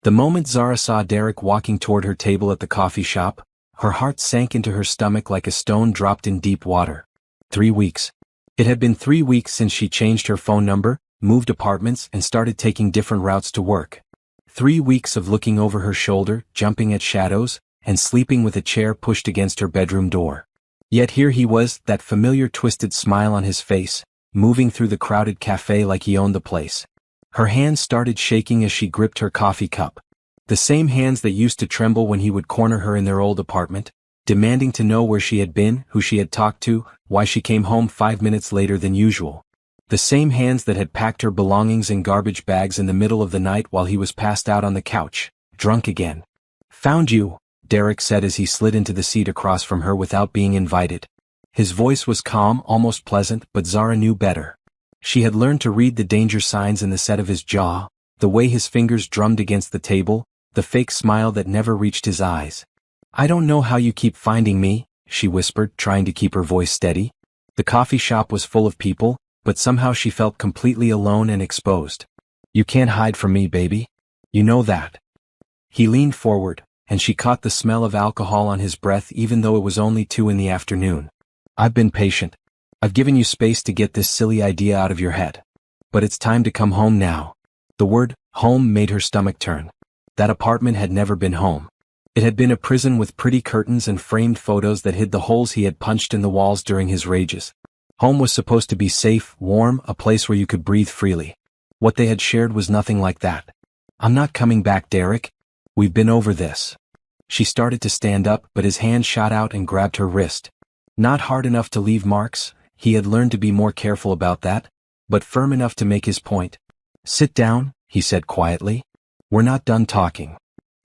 The moment Zara saw Derek walking toward her table at the coffee shop, her heart sank into her stomach like a stone dropped in deep water. 3 weeks. It had been 3 weeks since she changed her phone number, moved apartments, and started taking different routes to work. 3 weeks of looking over her shoulder, jumping at shadows, and sleeping with a chair pushed against her bedroom door. Yet here he was, that familiar twisted smile on his face, moving through the crowded cafe like he owned the place. Her hands started shaking as she gripped her coffee cup. The same hands that used to tremble when he would corner her in their old apartment, demanding to know where she had been, who she had talked to, why she came home 5 minutes later than usual. The same hands that had packed her belongings in garbage bags in the middle of the night while he was passed out on the couch, drunk again. "Found you," Derek said as he slid into the seat across from her without being invited. His voice was calm, almost pleasant, but Zara knew better. She had learned to read the danger signs in the set of his jaw, the way his fingers drummed against the table, the fake smile that never reached his eyes. "I don't know how you keep finding me," she whispered, trying to keep her voice steady. The coffee shop was full of people, but somehow she felt completely alone and exposed. "You can't hide from me, baby. You know that." He leaned forward, and she caught the smell of alcohol on his breath even though it was only 2 in the afternoon. "I've been patient. I've given you space to get this silly idea out of your head. But it's time to come home now." The word, home, made her stomach turn. That apartment had never been home. It had been a prison with pretty curtains and framed photos that hid the holes he had punched in the walls during his rages. Home was supposed to be safe, warm, a place where you could breathe freely. What they had shared was nothing like that. "I'm not coming back, Derek. We've been over this." She started to stand up, but his hand shot out and grabbed her wrist. Not hard enough to leave marks, he had learned to be more careful about that, but firm enough to make his point. "Sit down," he said quietly. "We're not done talking."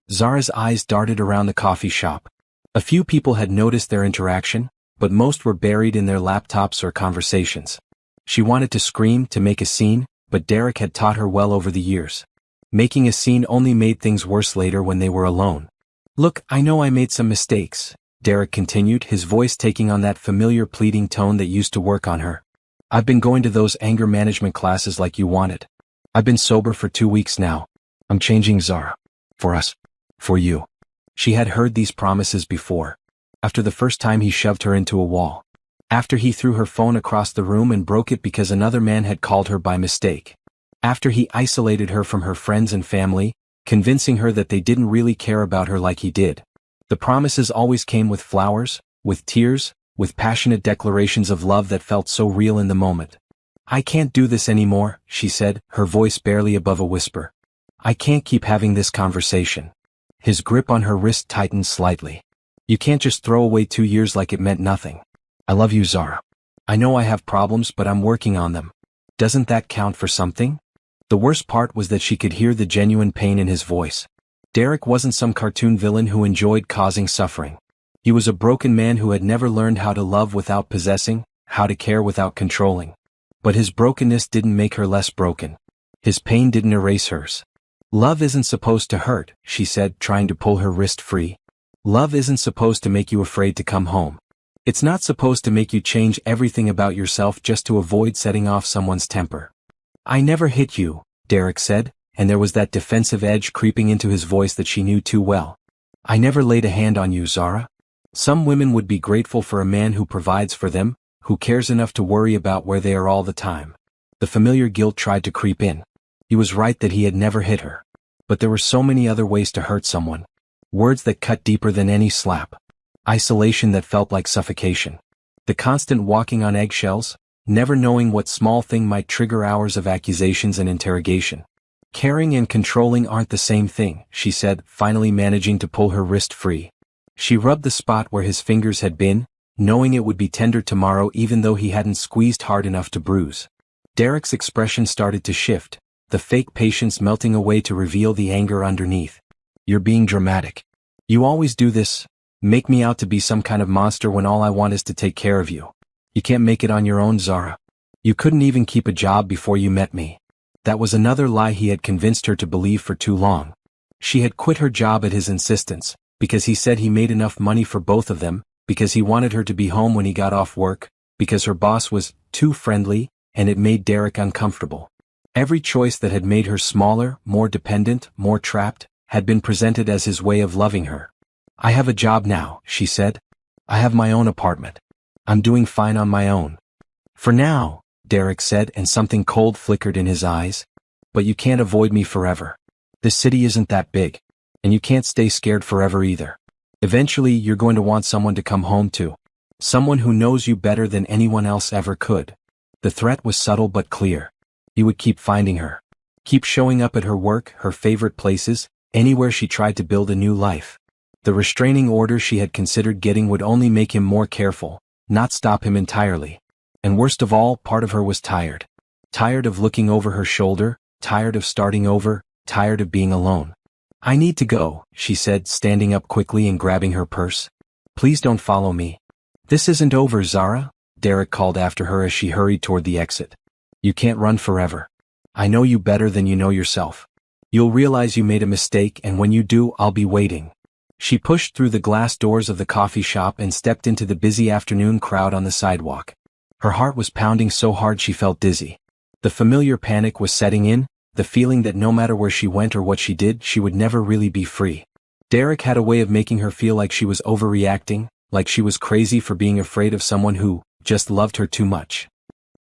Zara's eyes darted around the coffee shop. A few people had noticed their interaction, but most were buried in their laptops or conversations. She wanted to scream, to make a scene, but Derek had taught her well over the years. Making a scene only made things worse later when they were alone. "Look, I know I made some mistakes," Derek continued, his voice taking on that familiar pleading tone that used to work on her. "I've been going to those anger management classes like you wanted. I've been sober for 2 weeks now. I'm changing, Zara. For us. For you." She had heard these promises before. After the first time he shoved her into a wall. After he threw her phone across the room and broke it because another man had called her by mistake. After he isolated her from her friends and family, convincing her that they didn't really care about her like he did. The promises always came with flowers, with tears, with passionate declarations of love that felt so real in the moment. "I can't do this anymore," she said, her voice barely above a whisper. "I can't keep having this conversation." His grip on her wrist tightened slightly. "You can't just throw away 2 years like it meant nothing. I love you, Zara. I know I have problems, but I'm working on them. Doesn't that count for something?" The worst part was that she could hear the genuine pain in his voice. Derek wasn't some cartoon villain who enjoyed causing suffering. He was a broken man who had never learned how to love without possessing, how to care without controlling. But his brokenness didn't make her less broken. His pain didn't erase hers. "Love isn't supposed to hurt," she said, trying to pull her wrist free. "Love isn't supposed to make you afraid to come home. It's not supposed to make you change everything about yourself just to avoid setting off someone's temper." "I never hit you," Derek said, and there was that defensive edge creeping into his voice that she knew too well. "I never laid a hand on you, Zara. Some women would be grateful for a man who provides for them, who cares enough to worry about where they are all the time." The familiar guilt tried to creep in. He was right that he had never hit her. But there were so many other ways to hurt someone. Words that cut deeper than any slap. Isolation that felt like suffocation. The constant walking on eggshells, never knowing what small thing might trigger hours of accusations and interrogation. "Caring and controlling aren't the same thing," she said, finally managing to pull her wrist free. She rubbed the spot where his fingers had been, knowing it would be tender tomorrow even though he hadn't squeezed hard enough to bruise. Derek's expression started to shift, the fake patience melting away to reveal the anger underneath. "You're being dramatic. You always do this. Make me out to be some kind of monster when all I want is to take care of you. You can't make it on your own, Zara. You couldn't even keep a job before you met me." That was another lie he had convinced her to believe for too long. She had quit her job at his insistence, because he said he made enough money for both of them, because he wanted her to be home when he got off work, because her boss was too friendly, and it made Derek uncomfortable. Every choice that had made her smaller, more dependent, more trapped, had been presented as his way of loving her. "I have a job now," she said. "I have my own apartment. I'm doing fine on my own." "For now," Derek said, and something cold flickered in his eyes. "But you can't avoid me forever. This city isn't that big. And you can't stay scared forever either. Eventually you're going to want someone to come home to. Someone who knows you better than anyone else ever could." The threat was subtle but clear. He would keep finding her. Keep showing up at her work, her favorite places, anywhere she tried to build a new life. The restraining order she had considered getting would only make him more careful, not stop him entirely. And worst of all, part of her was tired. Tired of looking over her shoulder, tired of starting over, tired of being alone. "I need to go," she said, standing up quickly and grabbing her purse. "Please don't follow me." "This isn't over, Zara," Derek called after her as she hurried toward the exit. "You can't run forever. I know you better than you know yourself. You'll realize you made a mistake, and when you do, I'll be waiting." She pushed through the glass doors of the coffee shop and stepped into the busy afternoon crowd on the sidewalk. Her heart was pounding so hard she felt dizzy. The familiar panic was setting in, the feeling that no matter where she went or what she did, she would never really be free. Derek had a way of making her feel like she was overreacting, like she was crazy for being afraid of someone who just loved her too much.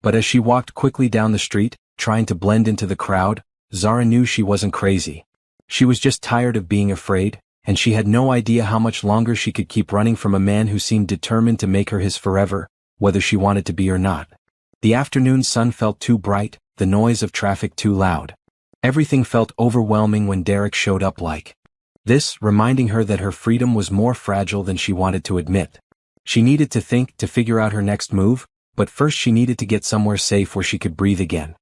But as she walked quickly down the street, trying to blend into the crowd, Zara knew she wasn't crazy. She was just tired of being afraid, and she had no idea how much longer she could keep running from a man who seemed determined to make her his forever, whether she wanted to be or not. The afternoon sun felt too bright, the noise of traffic too loud. Everything felt overwhelming when Derek showed up like this, reminding her that her freedom was more fragile than she wanted to admit. She needed to think, to figure out her next move, but first she needed to get somewhere safe where she could breathe again.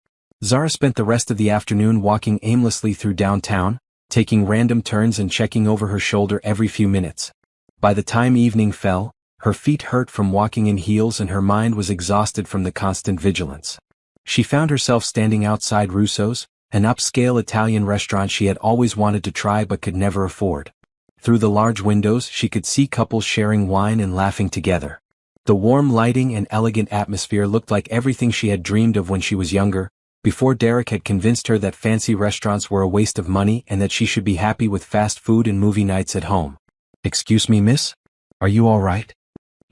Zara spent the rest of the afternoon walking aimlessly through downtown, taking random turns and checking over her shoulder every few minutes. By the time evening fell, her feet hurt from walking in heels and her mind was exhausted from the constant vigilance. She found herself standing outside Russo's, an upscale Italian restaurant she had always wanted to try but could never afford. Through the large windows she could see couples sharing wine and laughing together. The warm lighting and elegant atmosphere looked like everything she had dreamed of when she was younger, before Derek had convinced her that fancy restaurants were a waste of money and that she should be happy with fast food and movie nights at home. "Excuse me, miss? Are you all right?"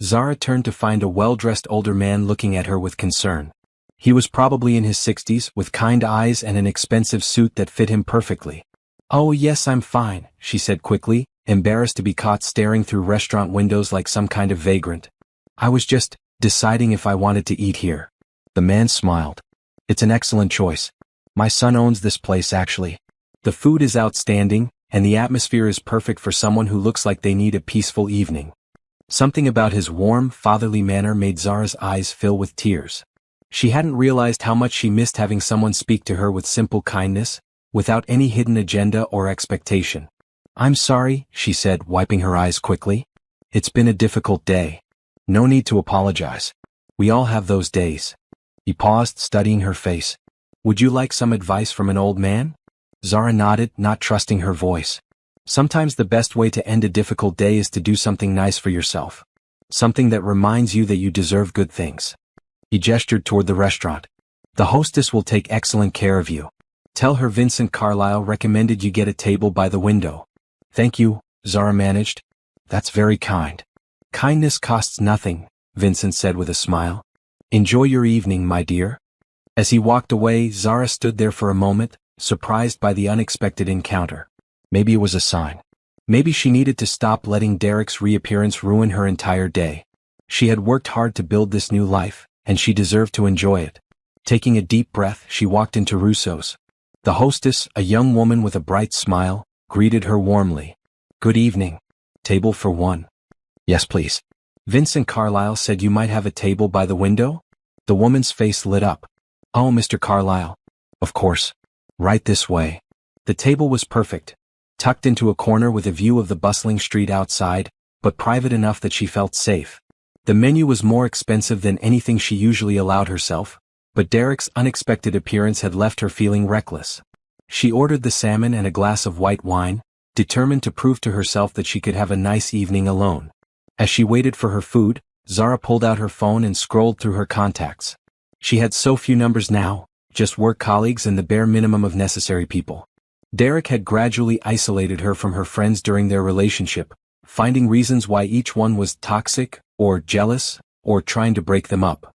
Zara turned to find a well-dressed older man looking at her with concern. He was probably in his 60s, with kind eyes and an expensive suit that fit him perfectly. "Oh yes, I'm fine," she said quickly, embarrassed to be caught staring through restaurant windows like some kind of vagrant. "I was just deciding if I wanted to eat here." The man smiled. "It's an excellent choice. My son owns this place actually. The food is outstanding, and the atmosphere is perfect for someone who looks like they need a peaceful evening." Something about his warm, fatherly manner made Zara's eyes fill with tears. She hadn't realized how much she missed having someone speak to her with simple kindness, without any hidden agenda or expectation. "I'm sorry," she said, wiping her eyes quickly. "It's been a difficult day. No need to apologize. We all have those days." He paused, studying her face. "Would you like some advice from an old man?" Zara nodded, not trusting her voice. Sometimes the best way to end a difficult day is to do something nice for yourself. Something that reminds you that you deserve good things. He gestured toward the restaurant. "The hostess will take excellent care of you. Tell her Vincent Carlyle recommended you get a table by the window." "Thank you," Zara managed. "That's very kind." "Kindness costs nothing," Vincent said with a smile. "Enjoy your evening, my dear." As he walked away, Zara stood there for a moment, surprised by the unexpected encounter. Maybe it was a sign. Maybe she needed to stop letting Derek's reappearance ruin her entire day. She had worked hard to build this new life, and she deserved to enjoy it. Taking a deep breath, she walked into Russo's. The hostess, a young woman with a bright smile, greeted her warmly. "Good evening. Table for one?" "Yes, please." "Vincent Carlyle said you might have a table by the window?" The woman's face lit up. "Oh, Mr. Carlyle. Of course. Right this way." The table was perfect. Tucked into a corner with a view of the bustling street outside, but private enough that she felt safe. The menu was more expensive than anything she usually allowed herself, but Derek's unexpected appearance had left her feeling reckless. She ordered the salmon and a glass of white wine, determined to prove to herself that she could have a nice evening alone. As she waited for her food, Zara pulled out her phone and scrolled through her contacts. She had so few numbers now, just work colleagues and the bare minimum of necessary people. Derek had gradually isolated her from her friends during their relationship, finding reasons why each one was toxic, or jealous, or trying to break them up.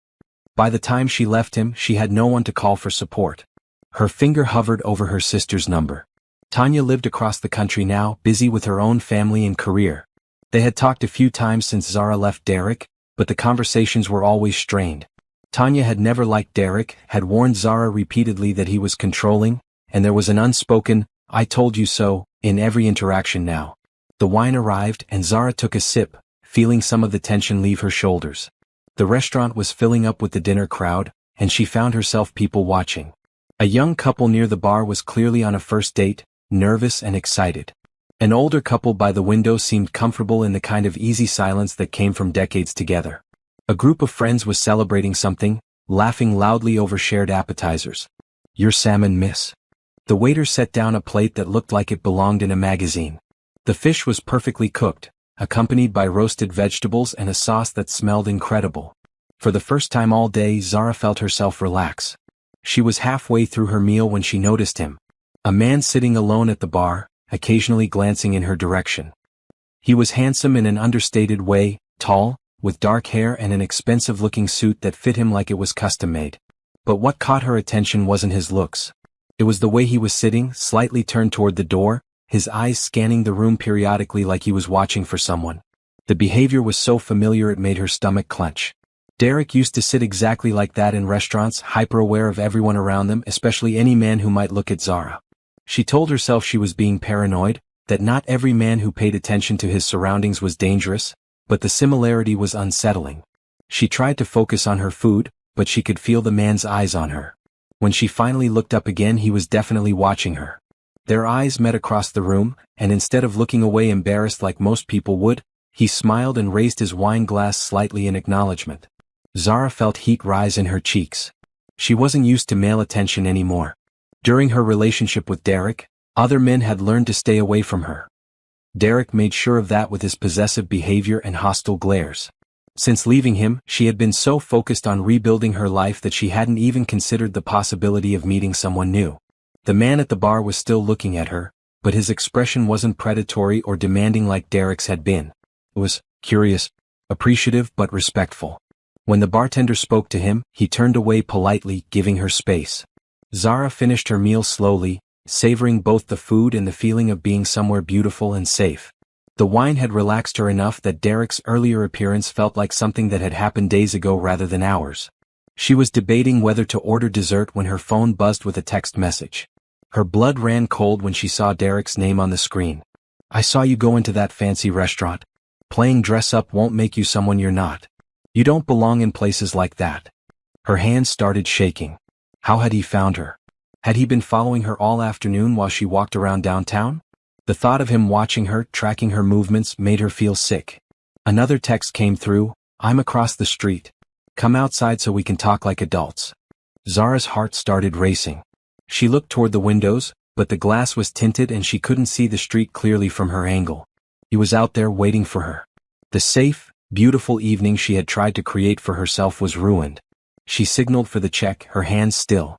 By the time she left him, she had no one to call for support. Her finger hovered over her sister's number. Tanya lived across the country now, busy with her own family and career. They had talked a few times since Zara left Derek, but the conversations were always strained. Tanya had never liked Derek, had warned Zara repeatedly that he was controlling, and there was an unspoken, "I told you so," in every interaction now. The wine arrived and Zara took a sip, feeling some of the tension leave her shoulders. The restaurant was filling up with the dinner crowd, and she found herself people watching. A young couple near the bar was clearly on a first date, nervous and excited. An older couple by the window seemed comfortable in the kind of easy silence that came from decades together. A group of friends was celebrating something, laughing loudly over shared appetizers. "Your salmon, miss." The waiter set down a plate that looked like it belonged in a magazine. The fish was perfectly cooked, accompanied by roasted vegetables and a sauce that smelled incredible. For the first time all day, Zara felt herself relax. She was halfway through her meal when she noticed him. A man sitting alone at the bar, occasionally glancing in her direction. He was handsome in an understated way, tall, with dark hair and an expensive-looking suit that fit him like it was custom-made. But what caught her attention wasn't his looks. It was the way he was sitting, slightly turned toward the door, his eyes scanning the room periodically like he was watching for someone. The behavior was so familiar it made her stomach clench. Derek used to sit exactly like that in restaurants, hyper-aware of everyone around them, especially any man who might look at Zara. She told herself she was being paranoid, that not every man who paid attention to his surroundings was dangerous, but the similarity was unsettling. She tried to focus on her food, but she could feel the man's eyes on her. When she finally looked up again, he was definitely watching her. Their eyes met across the room, and instead of looking away embarrassed like most people would, he smiled and raised his wine glass slightly in acknowledgement. Zara felt heat rise in her cheeks. She wasn't used to male attention anymore. During her relationship with Derek, other men had learned to stay away from her. Derek made sure of that with his possessive behavior and hostile glares. Since leaving him, she had been so focused on rebuilding her life that she hadn't even considered the possibility of meeting someone new. The man at the bar was still looking at her, but his expression wasn't predatory or demanding like Derek's had been. It was curious, appreciative but respectful. When the bartender spoke to him, he turned away politely, giving her space. Zara finished her meal slowly, savoring both the food and the feeling of being somewhere beautiful and safe. The wine had relaxed her enough that Derek's earlier appearance felt like something that had happened days ago rather than hours. She was debating whether to order dessert when her phone buzzed with a text message. Her blood ran cold when she saw Derek's name on the screen. "I saw you go into that fancy restaurant. Playing dress up won't make you someone you're not. You don't belong in places like that." Her hands started shaking. How had he found her? Had he been following her all afternoon while she walked around downtown? The thought of him watching her, tracking her movements, made her feel sick. Another text came through, "I'm across the street. Come outside so we can talk like adults." Zara's heart started racing. She looked toward the windows, but the glass was tinted and she couldn't see the street clearly from her angle. He was out there waiting for her. The safe, beautiful evening she had tried to create for herself was ruined. She signaled for the check, her hands still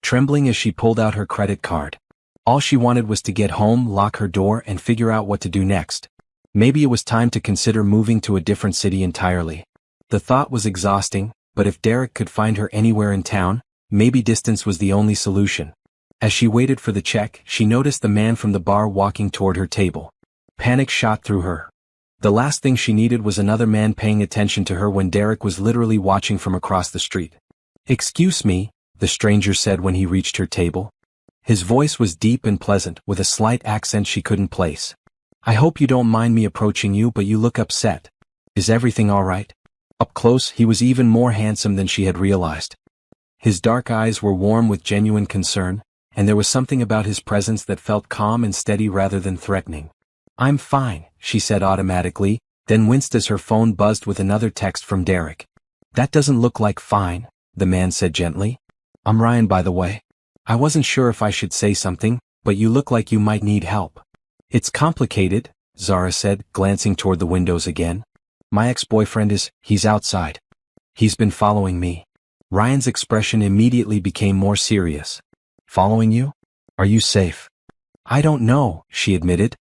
trembling as she pulled out her credit card. All she wanted was to get home, lock her door, and figure out what to do next. Maybe it was time to consider moving to a different city entirely. The thought was exhausting, but if Derek could find her anywhere in town, maybe distance was the only solution. As she waited for the check, she noticed the man from the bar walking toward her table. Panic shot through her. The last thing she needed was another man paying attention to her when Derek was literally watching from across the street. "Excuse me," the stranger said when he reached her table. His voice was deep and pleasant, with a slight accent she couldn't place. "I hope you don't mind me approaching you, but you look upset. Is everything all right?" Up close, he was even more handsome than she had realized. His dark eyes were warm with genuine concern, and there was something about his presence that felt calm and steady rather than threatening. "I'm fine," she said automatically, then winced as her phone buzzed with another text from Derek. "That doesn't look like fine," the man said gently. "I'm Ryan, by the way. I wasn't sure if I should say something, but you look like you might need help." "It's complicated," Zara said, glancing toward the windows again. "My ex-boyfriend he's outside. He's been following me." Ryan's expression immediately became more serious. "Following you? Are you safe?" I don't know, she admitted.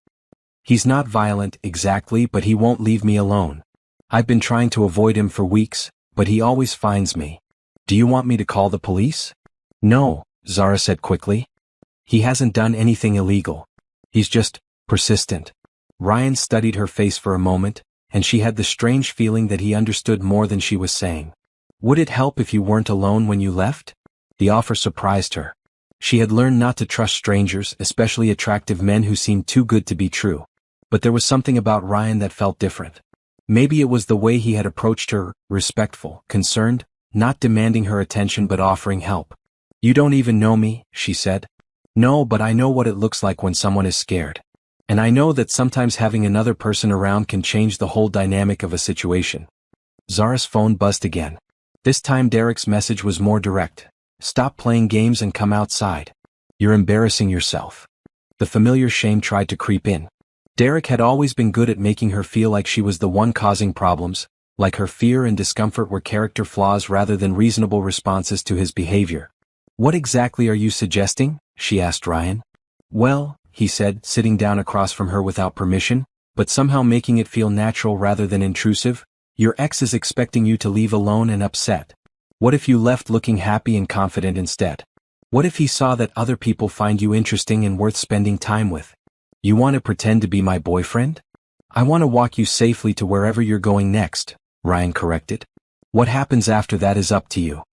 He's not violent exactly, but he won't leave me alone. I've been trying to avoid him for weeks, but he always finds me. Do you want me to call the police? No, Zara said quickly. He hasn't done anything illegal. He's just persistent. Ryan studied her face for a moment, and she had the strange feeling that he understood more than she was saying. Would it help if you weren't alone when you left? The offer surprised her. She had learned not to trust strangers, especially attractive men who seemed too good to be true. But there was something about Ryan that felt different. Maybe it was the way he had approached her, respectful, concerned, not demanding her attention but offering help. You don't even know me, she said. No, but I know what it looks like when someone is scared. And I know that sometimes having another person around can change the whole dynamic of a situation. Zara's phone buzzed again. This time Derek's message was more direct. Stop playing games and come outside. You're embarrassing yourself. The familiar shame tried to creep in. Derek had always been good at making her feel like she was the one causing problems, like her fear and discomfort were character flaws rather than reasonable responses to his behavior. What exactly are you suggesting? She asked Ryan. Well, he said, sitting down across from her without permission, but somehow making it feel natural rather than intrusive. Your ex is expecting you to leave alone and upset. What if you left looking happy and confident instead? What if he saw that other people find you interesting and worth spending time with? You want to pretend to be my boyfriend? I want to walk you safely to wherever you're going next, Ryan corrected. What happens after that is up to you.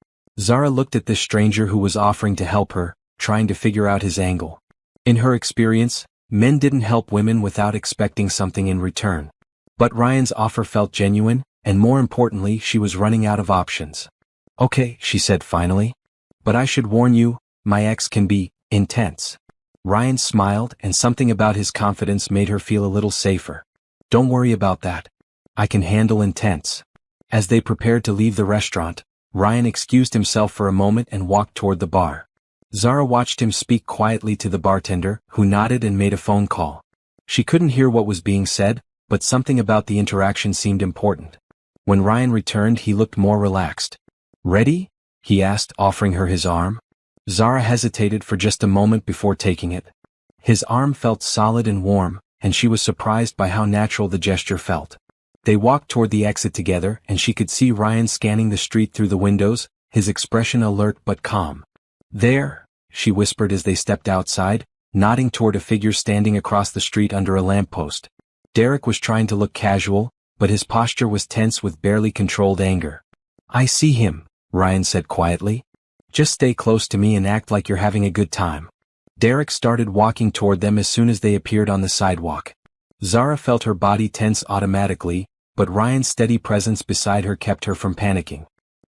Zara looked at this stranger who was offering to help her, trying to figure out his angle. In her experience, men didn't help women without expecting something in return. But Ryan's offer felt genuine, and more importantly, she was running out of options. Okay, she said finally. But I should warn you, my ex can be intense. Ryan smiled, and something about his confidence made her feel a little safer. Don't worry about that. I can handle intense. As they prepared to leave the restaurant, Ryan excused himself for a moment and walked toward the bar. Zara watched him speak quietly to the bartender, who nodded and made a phone call. She couldn't hear what was being said, but something about the interaction seemed important. When Ryan returned, he looked more relaxed. Ready? He asked, offering her his arm. Zara hesitated for just a moment before taking it. His arm felt solid and warm, and she was surprised by how natural the gesture felt. They walked toward the exit together, and she could see Ryan scanning the street through the windows, his expression alert but calm. There, she whispered as they stepped outside, nodding toward a figure standing across the street under a lamppost. Derek was trying to look casual, but his posture was tense with barely controlled anger. I see him, Ryan said quietly. Just stay close to me and act like you're having a good time. Derek started walking toward them as soon as they appeared on the sidewalk. Zara felt her body tense automatically, but Ryan's steady presence beside her kept her from panicking.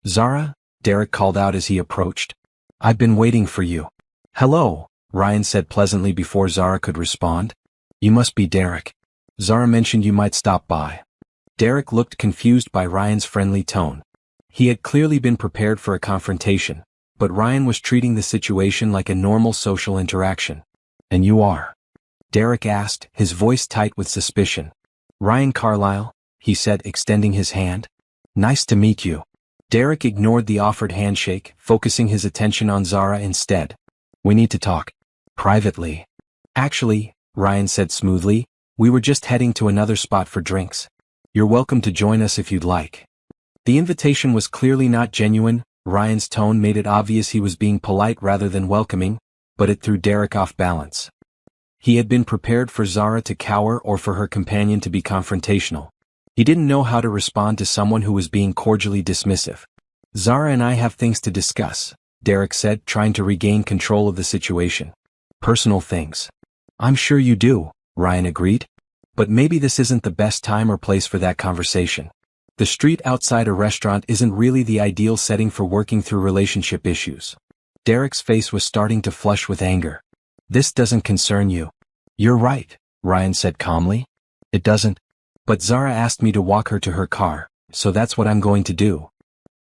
Zara, Derek called out as he approached. I've been waiting for you. Hello, Ryan said pleasantly before Zara could respond. You must be Derek. Zara mentioned you might stop by. Derek looked confused by Ryan's friendly tone. He had clearly been prepared for a confrontation, but Ryan was treating the situation like a normal social interaction. And you are? Derek asked, his voice tight with suspicion. Ryan Carlisle, he said, extending his hand. Nice to meet you. Derek ignored the offered handshake, focusing his attention on Zara instead. We need to talk. Privately. Actually, Ryan said smoothly, we were just heading to another spot for drinks. You're welcome to join us if you'd like. The invitation was clearly not genuine. Ryan's tone made it obvious he was being polite rather than welcoming, but it threw Derek off balance. He had been prepared for Zara to cower or for her companion to be confrontational. He didn't know how to respond to someone who was being cordially dismissive. Zara and I have things to discuss, Derek said, trying to regain control of the situation. Personal things. I'm sure you do, Ryan agreed. But maybe this isn't the best time or place for that conversation. The street outside a restaurant isn't really the ideal setting for working through relationship issues. Derek's face was starting to flush with anger. This doesn't concern you. You're right, Ryan said calmly. It doesn't. But Zara asked me to walk her to her car, so that's what I'm going to do.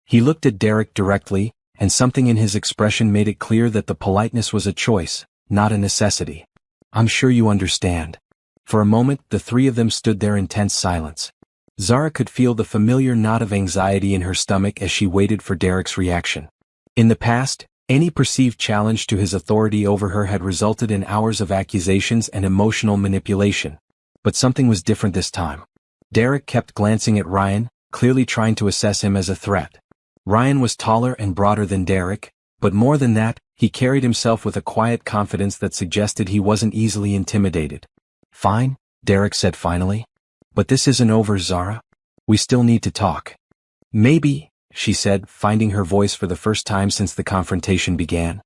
He looked at Derek directly, and something in his expression made it clear that the politeness was a choice, not a necessity. I'm sure you understand. For a moment, the three of them stood there in tense silence. Zara could feel the familiar knot of anxiety in her stomach as she waited for Derek's reaction. In the past, Any perceived challenge to his authority over her had resulted in hours of accusations and emotional manipulation. But something was different this time. Derek kept glancing at Ryan, clearly trying to assess him as a threat. Ryan was taller and broader than Derek, but more than that, he carried himself with a quiet confidence that suggested he wasn't easily intimidated. "Fine," Derek said finally. "But this isn't over, Zara. We still need to talk." "Maybe," she said, finding her voice for the first time since the confrontation began.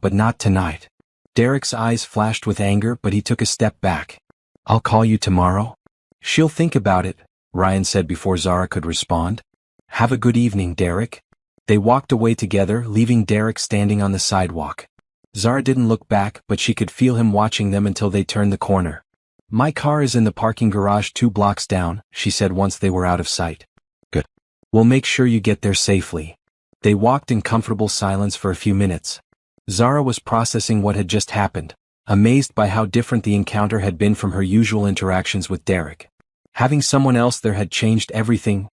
"But not tonight." Derek's eyes flashed with anger, but he took a step back. "I'll call you tomorrow." "She'll think about it," Ryan said before Zara could respond. "Have a good evening, Derek." They walked away together, leaving Derek standing on the sidewalk. Zara didn't look back, but she could feel him watching them until they turned the corner. "My car is in the parking garage 2 blocks down," she said once they were out of sight. "Good. We'll make sure you get there safely." They walked in comfortable silence for a few minutes. Zara was processing what had just happened, amazed by how different the encounter had been from her usual interactions with Derek. Having someone else there had changed everything.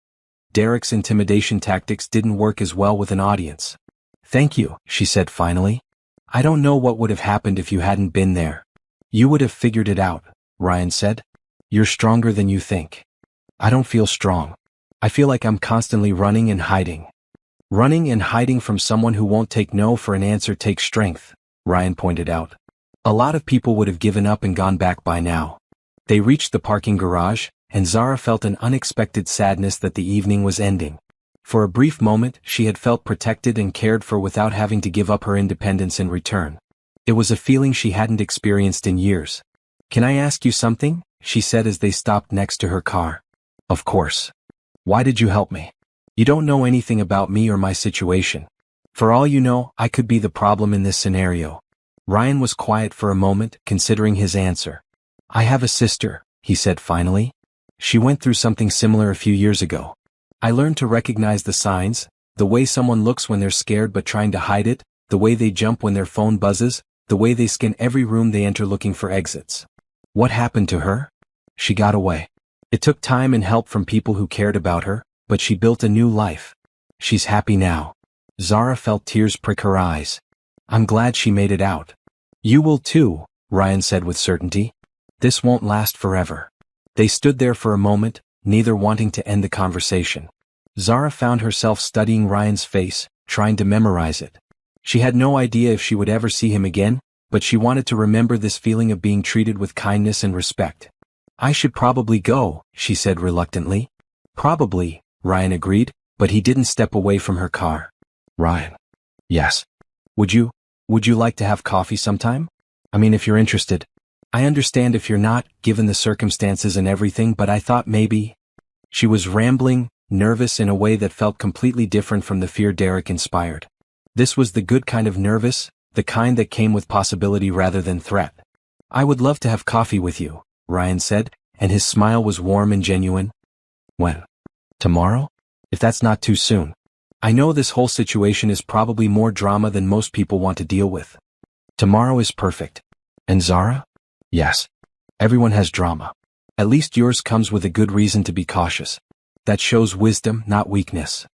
Derek's intimidation tactics didn't work as well with an audience. "Thank you," she said finally. "I don't know what would have happened if you hadn't been there." "You would have figured it out," Ryan said. "You're stronger than you think." "I don't feel strong. I feel like I'm constantly running and hiding." "Running and hiding from someone who won't take no for an answer takes strength," Ryan pointed out. "A lot of people would have given up and gone back by now." They reached the parking garage, and Zara felt an unexpected sadness that the evening was ending. For a brief moment, she had felt protected and cared for without having to give up her independence in return. It was a feeling she hadn't experienced in years. "Can I ask you something?" she said as they stopped next to her car. "Of course. Why did you help me? You don't know anything about me or my situation. For all you know, I could be the problem in this scenario." Ryan was quiet for a moment, considering his answer. "I have a sister," he said finally. "She went through something similar a few years ago. I learned to recognize the signs, the way someone looks when they're scared but trying to hide it, the way they jump when their phone buzzes, the way they scan every room they enter looking for exits." "What happened to her?" "She got away. It took time and help from people who cared about her, but she built a new life. She's happy now." Zara felt tears prick her eyes. "I'm glad she made it out." "You will too," Ryan said with certainty. "This won't last forever." They stood there for a moment, neither wanting to end the conversation. Zara found herself studying Ryan's face, trying to memorize it. She had no idea if she would ever see him again, but she wanted to remember this feeling of being treated with kindness and respect. "I should probably go," she said reluctantly. "Probably," Ryan agreed, but he didn't step away from her car. "Ryan." "Yes." Would you like to have coffee sometime? I mean, if you're interested. I understand if you're not, given the circumstances and everything, but I thought maybe." She was rambling, nervous in a way that felt completely different from the fear Derek inspired. This was the good kind of nervous, the kind that came with possibility rather than threat. "I would love to have coffee with you," Ryan said, and his smile was warm and genuine. "When? Tomorrow? If that's not too soon. I know this whole situation is probably more drama than most people want to deal with." "Tomorrow is perfect." "And Zara?" "Yes. Everyone has drama. At least yours comes with a good reason to be cautious. That shows wisdom, not weakness."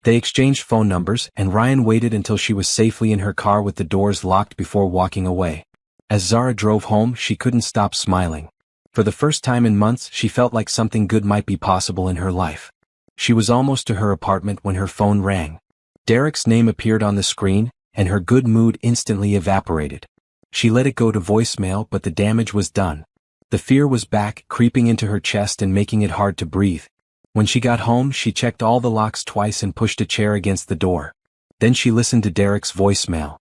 They exchanged phone numbers, and Ryan waited until she was safely in her car with the doors locked before walking away. As Zara drove home, she couldn't stop smiling. For the first time in months, she felt like something good might be possible in her life. She was almost to her apartment when her phone rang. Derek's name appeared on the screen, and her good mood instantly evaporated. She let it go to voicemail, but the damage was done. The fear was back, creeping into her chest and making it hard to breathe. When she got home, she checked all the locks twice and pushed a chair against the door. Then she listened to Derek's voicemail.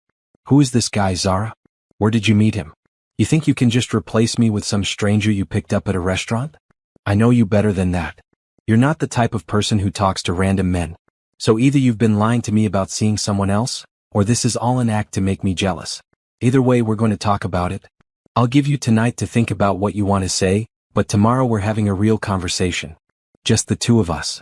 "Who is this guy, Zara? Where did you meet him? You think you can just replace me with some stranger you picked up at a restaurant? I know you better than that. You're not the type of person who talks to random men. So either you've been lying to me about seeing someone else, or this is all an act to make me jealous. Either way, we're going to talk about it. I'll give you tonight to think about what you want to say, but tomorrow we're having a real conversation. Just the two of us."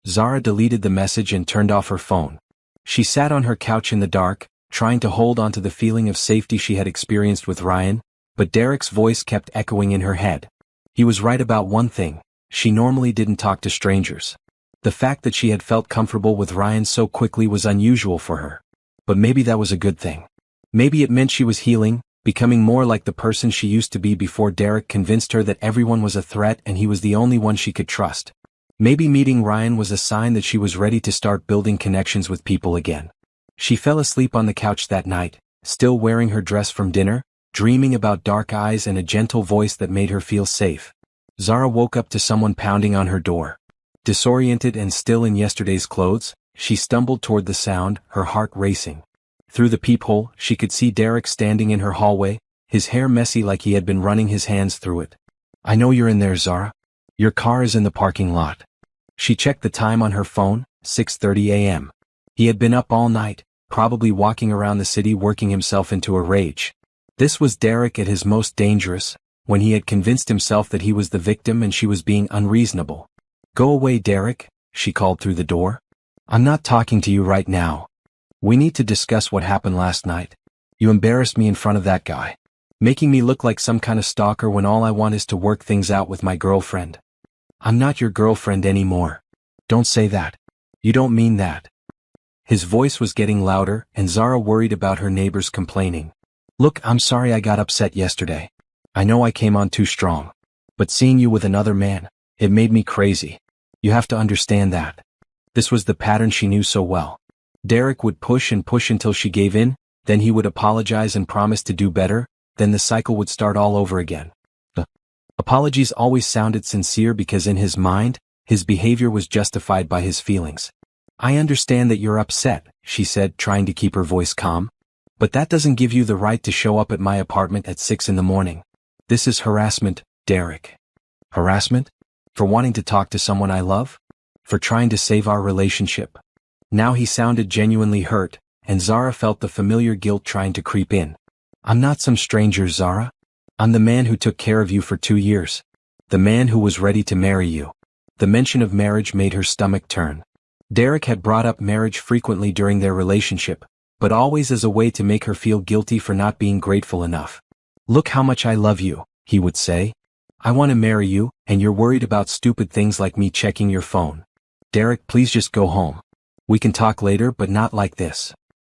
Zara deleted the message and turned off her phone. She sat on her couch in the dark, trying to hold on to the feeling of safety she had experienced with Ryan, but Derek's voice kept echoing in her head. He was right about one thing: she normally didn't talk to strangers. The fact that she had felt comfortable with Ryan so quickly was unusual for her. But maybe that was a good thing. Maybe it meant she was healing, becoming more like the person she used to be before Derek convinced her that everyone was a threat and he was the only one she could trust. Maybe meeting Ryan was a sign that she was ready to start building connections with people again. She fell asleep on the couch that night, still wearing her dress from dinner, dreaming about dark eyes and a gentle voice that made her feel safe. Zara woke up to someone pounding on her door. Disoriented and still in yesterday's clothes, she stumbled toward the sound, her heart racing. Through the peephole, she could see Derek standing in her hallway, his hair messy like he had been running his hands through it. "I know you're in there, Zara. Your car is in the parking lot." She checked the time on her phone, 6:30 a.m. He had been up all night, probably walking around the city working himself into a rage. This was Derek at his most dangerous, when he had convinced himself that he was the victim and she was being unreasonable. "Go away, Derek," she called through the door. "I'm not talking to you right now. We need to discuss what happened last night. You embarrassed me in front of that guy, making me look like some kind of stalker when all I want is to work things out with my girlfriend." "I'm not your girlfriend anymore. Don't say that. You don't mean that." His voice was getting louder, and Zara worried about her neighbors complaining. "Look, I'm sorry I got upset yesterday. I know I came on too strong. But seeing you with another man, it made me crazy. You have to understand that." This was the pattern she knew so well. Derek would push and push until she gave in, then he would apologize and promise to do better, then the cycle would start all over again. The apologies always sounded sincere because in his mind, his behavior was justified by his feelings. "I understand that you're upset," she said, trying to keep her voice calm. "But that doesn't give you the right to show up at my apartment at 6 in the morning. This is harassment, Derek." "Harassment? For wanting to talk to someone I love? For trying to save our relationship?" Now he sounded genuinely hurt, and Zara felt the familiar guilt trying to creep in. "I'm not some stranger, Zara. I'm the man who took care of you for 2 years. The man who was ready to marry you." The mention of marriage made her stomach turn. Derek had brought up marriage frequently during their relationship, but always as a way to make her feel guilty for not being grateful enough. "Look how much I love you," he would say. "I want to marry you, and you're worried about stupid things like me checking your phone. Derek, please just go home. We can talk later, but not like this."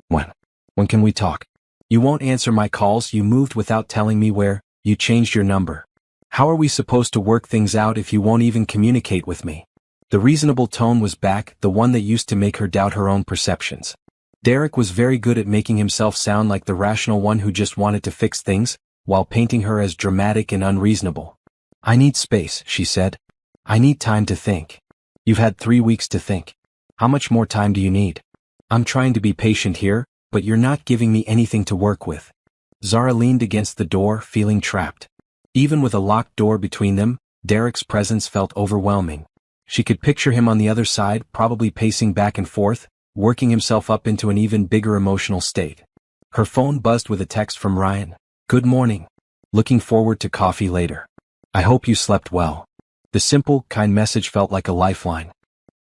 When can we talk? You won't answer my calls, you moved without telling me where, you changed your number. How are we supposed to work things out if you won't even communicate with me?" The reasonable tone was back, the one that used to make her doubt her own perceptions. Derek was very good at making himself sound like the rational one who just wanted to fix things, while painting her as dramatic and unreasonable. "I need space," she said. "I need time to think." "You've had 3 weeks to think. How much more time do you need?" "I'm trying to be patient here, but you're not giving me anything to work with." Zara leaned against the door, feeling trapped. Even with a locked door between them, Derek's presence felt overwhelming. She could picture him on the other side, probably pacing back and forth, working himself up into an even bigger emotional state. Her phone buzzed with a text from Ryan. "Good morning. Looking forward to coffee later. I hope you slept well." The simple, kind message felt like a lifeline.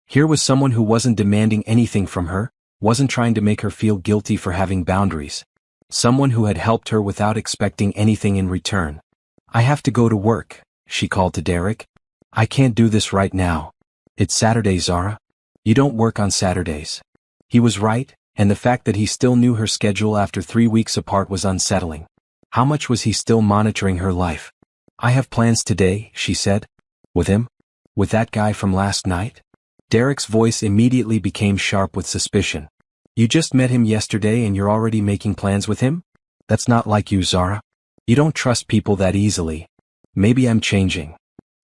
Here was someone who wasn't demanding anything from her, wasn't trying to make her feel guilty for having boundaries. Someone who had helped her without expecting anything in return. "I have to go to work," she called to Derek. "I can't do this right now. It's Saturday, Zara. You don't work on Saturdays." He was right, and the fact that he still knew her schedule after 3 weeks apart was unsettling. How much was he still monitoring her life? "I have plans today," she said. "With him? With that guy from last night?" Derek's voice immediately became sharp with suspicion. "You just met him yesterday and you're already making plans with him? That's not like you, Zara. You don't trust people that easily." "Maybe I'm changing."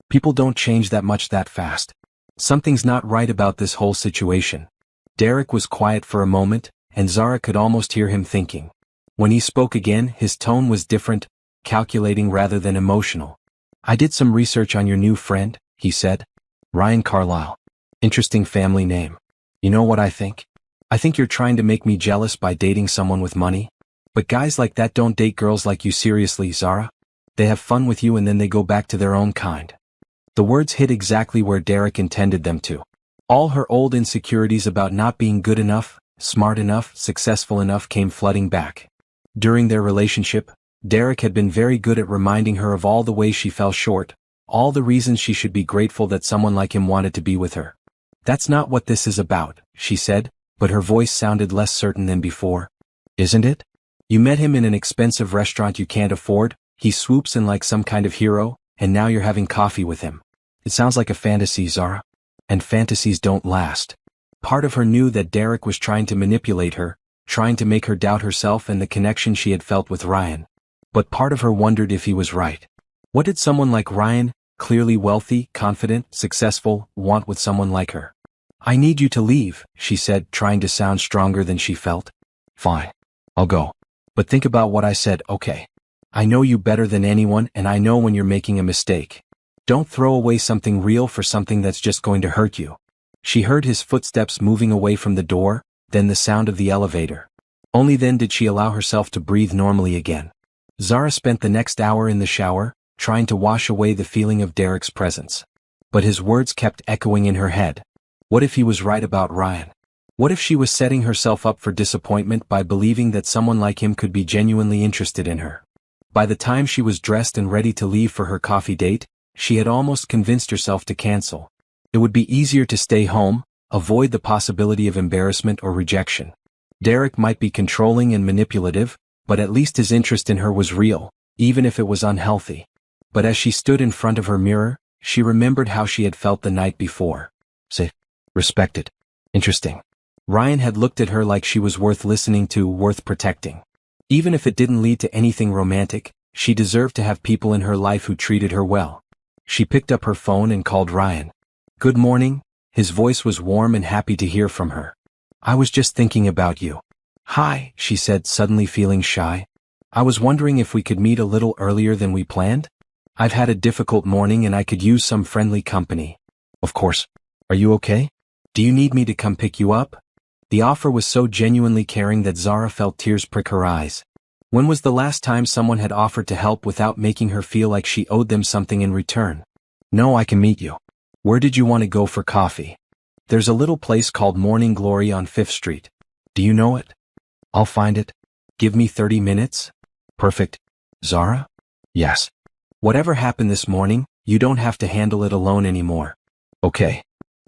"People don't change that much that fast. Something's not right about this whole situation." Derek was quiet for a moment, and Zara could almost hear him thinking. When he spoke again, his tone was different, calculating rather than emotional. "I did some research on your new friend," he said. "Ryan Carlisle. Interesting family name. You know what I think? I think you're trying to make me jealous by dating someone with money. But guys like that don't date girls like you seriously, Zara. They have fun with you and then they go back to their own kind." The words hit exactly where Derek intended them to. All her old insecurities about not being good enough, smart enough, successful enough came flooding back. During their relationship, Derek had been very good at reminding her of all the ways she fell short, all the reasons she should be grateful that someone like him wanted to be with her. "That's not what this is about," she said, but her voice sounded less certain than before. isn't it? You met him in an expensive restaurant you can't afford, he swoops in like some kind of hero, and now you're having coffee with him. It sounds like a fantasy, Zara. And fantasies don't last. Part of her knew that Derek was trying to manipulate her, trying to make her doubt herself and the connection she had felt with Ryan. But part of her wondered if he was right. What did someone like Ryan, clearly wealthy, confident, successful, want with someone like her? I need you to leave, she said, trying to sound stronger than she felt. Fine. I'll go. But think about what I said, okay? I know you better than anyone and I know when you're making a mistake. Don't throw away something real for something that's just going to hurt you. She heard his footsteps moving away from the door, then the sound of the elevator. Only then did she allow herself to breathe normally again. Zara spent the next hour in the shower, trying to wash away the feeling of Derek's presence. But his words kept echoing in her head. What if he was right about Ryan? What if she was setting herself up for disappointment by believing that someone like him could be genuinely interested in her? By the time she was dressed and ready to leave for her coffee date, she had almost convinced herself to cancel. It would be easier to stay home, avoid the possibility of embarrassment or rejection. Derek might be controlling and manipulative, but at least his interest in her was real, even if it was unhealthy. But as she stood in front of her mirror, she remembered how she had felt the night before. Safe, respected, interesting. Ryan had looked at her like she was worth listening to, worth protecting. Even if it didn't lead to anything romantic, she deserved to have people in her life who treated her well. She picked up her phone and called Ryan. Good morning. His voice was warm and happy to hear from her. I was just thinking about you. Hi, she said, suddenly feeling shy. I was wondering if we could meet a little earlier than we planned? I've had a difficult morning and I could use some friendly company. Of course. Are you okay? Do you need me to come pick you up? The offer was so genuinely caring that Zara felt tears prick her eyes. When was the last time someone had offered to help without making her feel like she owed them something in return? No, I can meet you. Where did you want to go for coffee? There's a little place called Morning Glory on 5th Street. Do you know it? I'll find it. Give me 30 minutes? Perfect. Zara? Yes. Whatever happened this morning, you don't have to handle it alone anymore. Okay.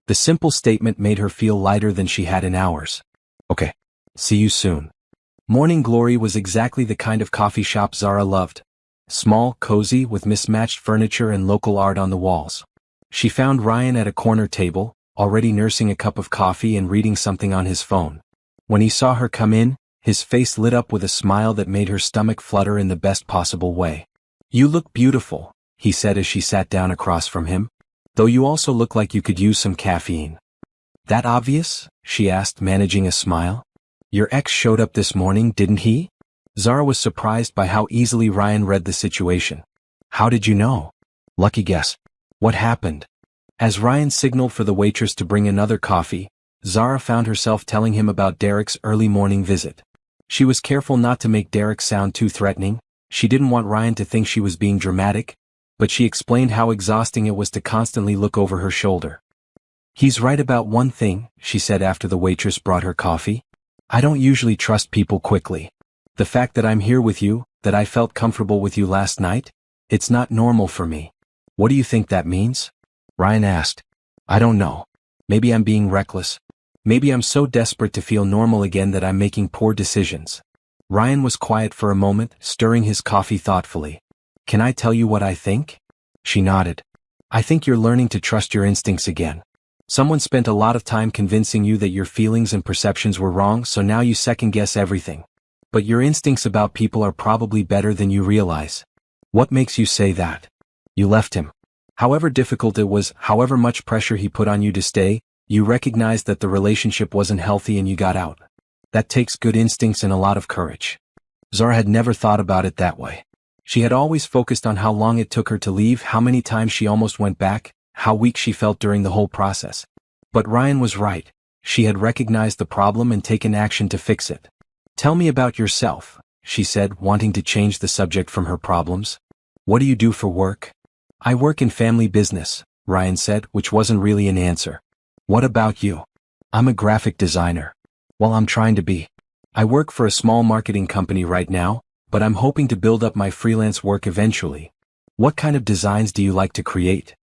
The simple statement made her feel lighter than she had in hours. Okay. See you soon. Morning Glory was exactly the kind of coffee shop Zara loved. Small, cozy, with mismatched furniture and local art on the walls. She found Ryan at a corner table, already nursing a cup of coffee and reading something on his phone. When he saw her come in, his face lit up with a smile that made her stomach flutter in the best possible way. You look beautiful, he said as she sat down across from him. Though you also look like you could use some caffeine. That obvious? She asked, managing a smile. Your ex showed up this morning, didn't he? Zara was surprised by how easily Ryan read the situation. How did you know? Lucky guess. What happened? As Ryan signaled for the waitress to bring another coffee, Zara found herself telling him about Derek's early morning visit. She was careful not to make Derek sound too threatening. She didn't want Ryan to think she was being dramatic, but she explained how exhausting it was to constantly look over her shoulder. He's right about one thing, she said after the waitress brought her coffee. I don't usually trust people quickly. The fact that I'm here with you, that I felt comfortable with you last night, it's not normal for me. What do you think that means? Ryan asked. I don't know. Maybe I'm being reckless. Maybe I'm so desperate to feel normal again that I'm making poor decisions. Ryan was quiet for a moment, stirring his coffee thoughtfully. Can I tell you what I think? She nodded. I think you're learning to trust your instincts again. Someone spent a lot of time convincing you that your feelings and perceptions were wrong, so now you second-guess everything. But your instincts about people are probably better than you realize. What makes you say that? You left him. However difficult it was, however much pressure he put on you to stay, you recognized that the relationship wasn't healthy and you got out. That takes good instincts and a lot of courage. Zara had never thought about it that way. She had always focused on how long it took her to leave, how many times she almost went back, how weak she felt during the whole process. But Ryan was right. She had recognized the problem and taken action to fix it. Tell me about yourself, she said, wanting to change the subject from her problems. What do you do for work? I work in family business, Ryan said, which wasn't really an answer. What about you? I'm a graphic designer. Well, I'm trying to be. I work for a small marketing company right now, but I'm hoping to build up my freelance work eventually. What kind of designs do you like to create?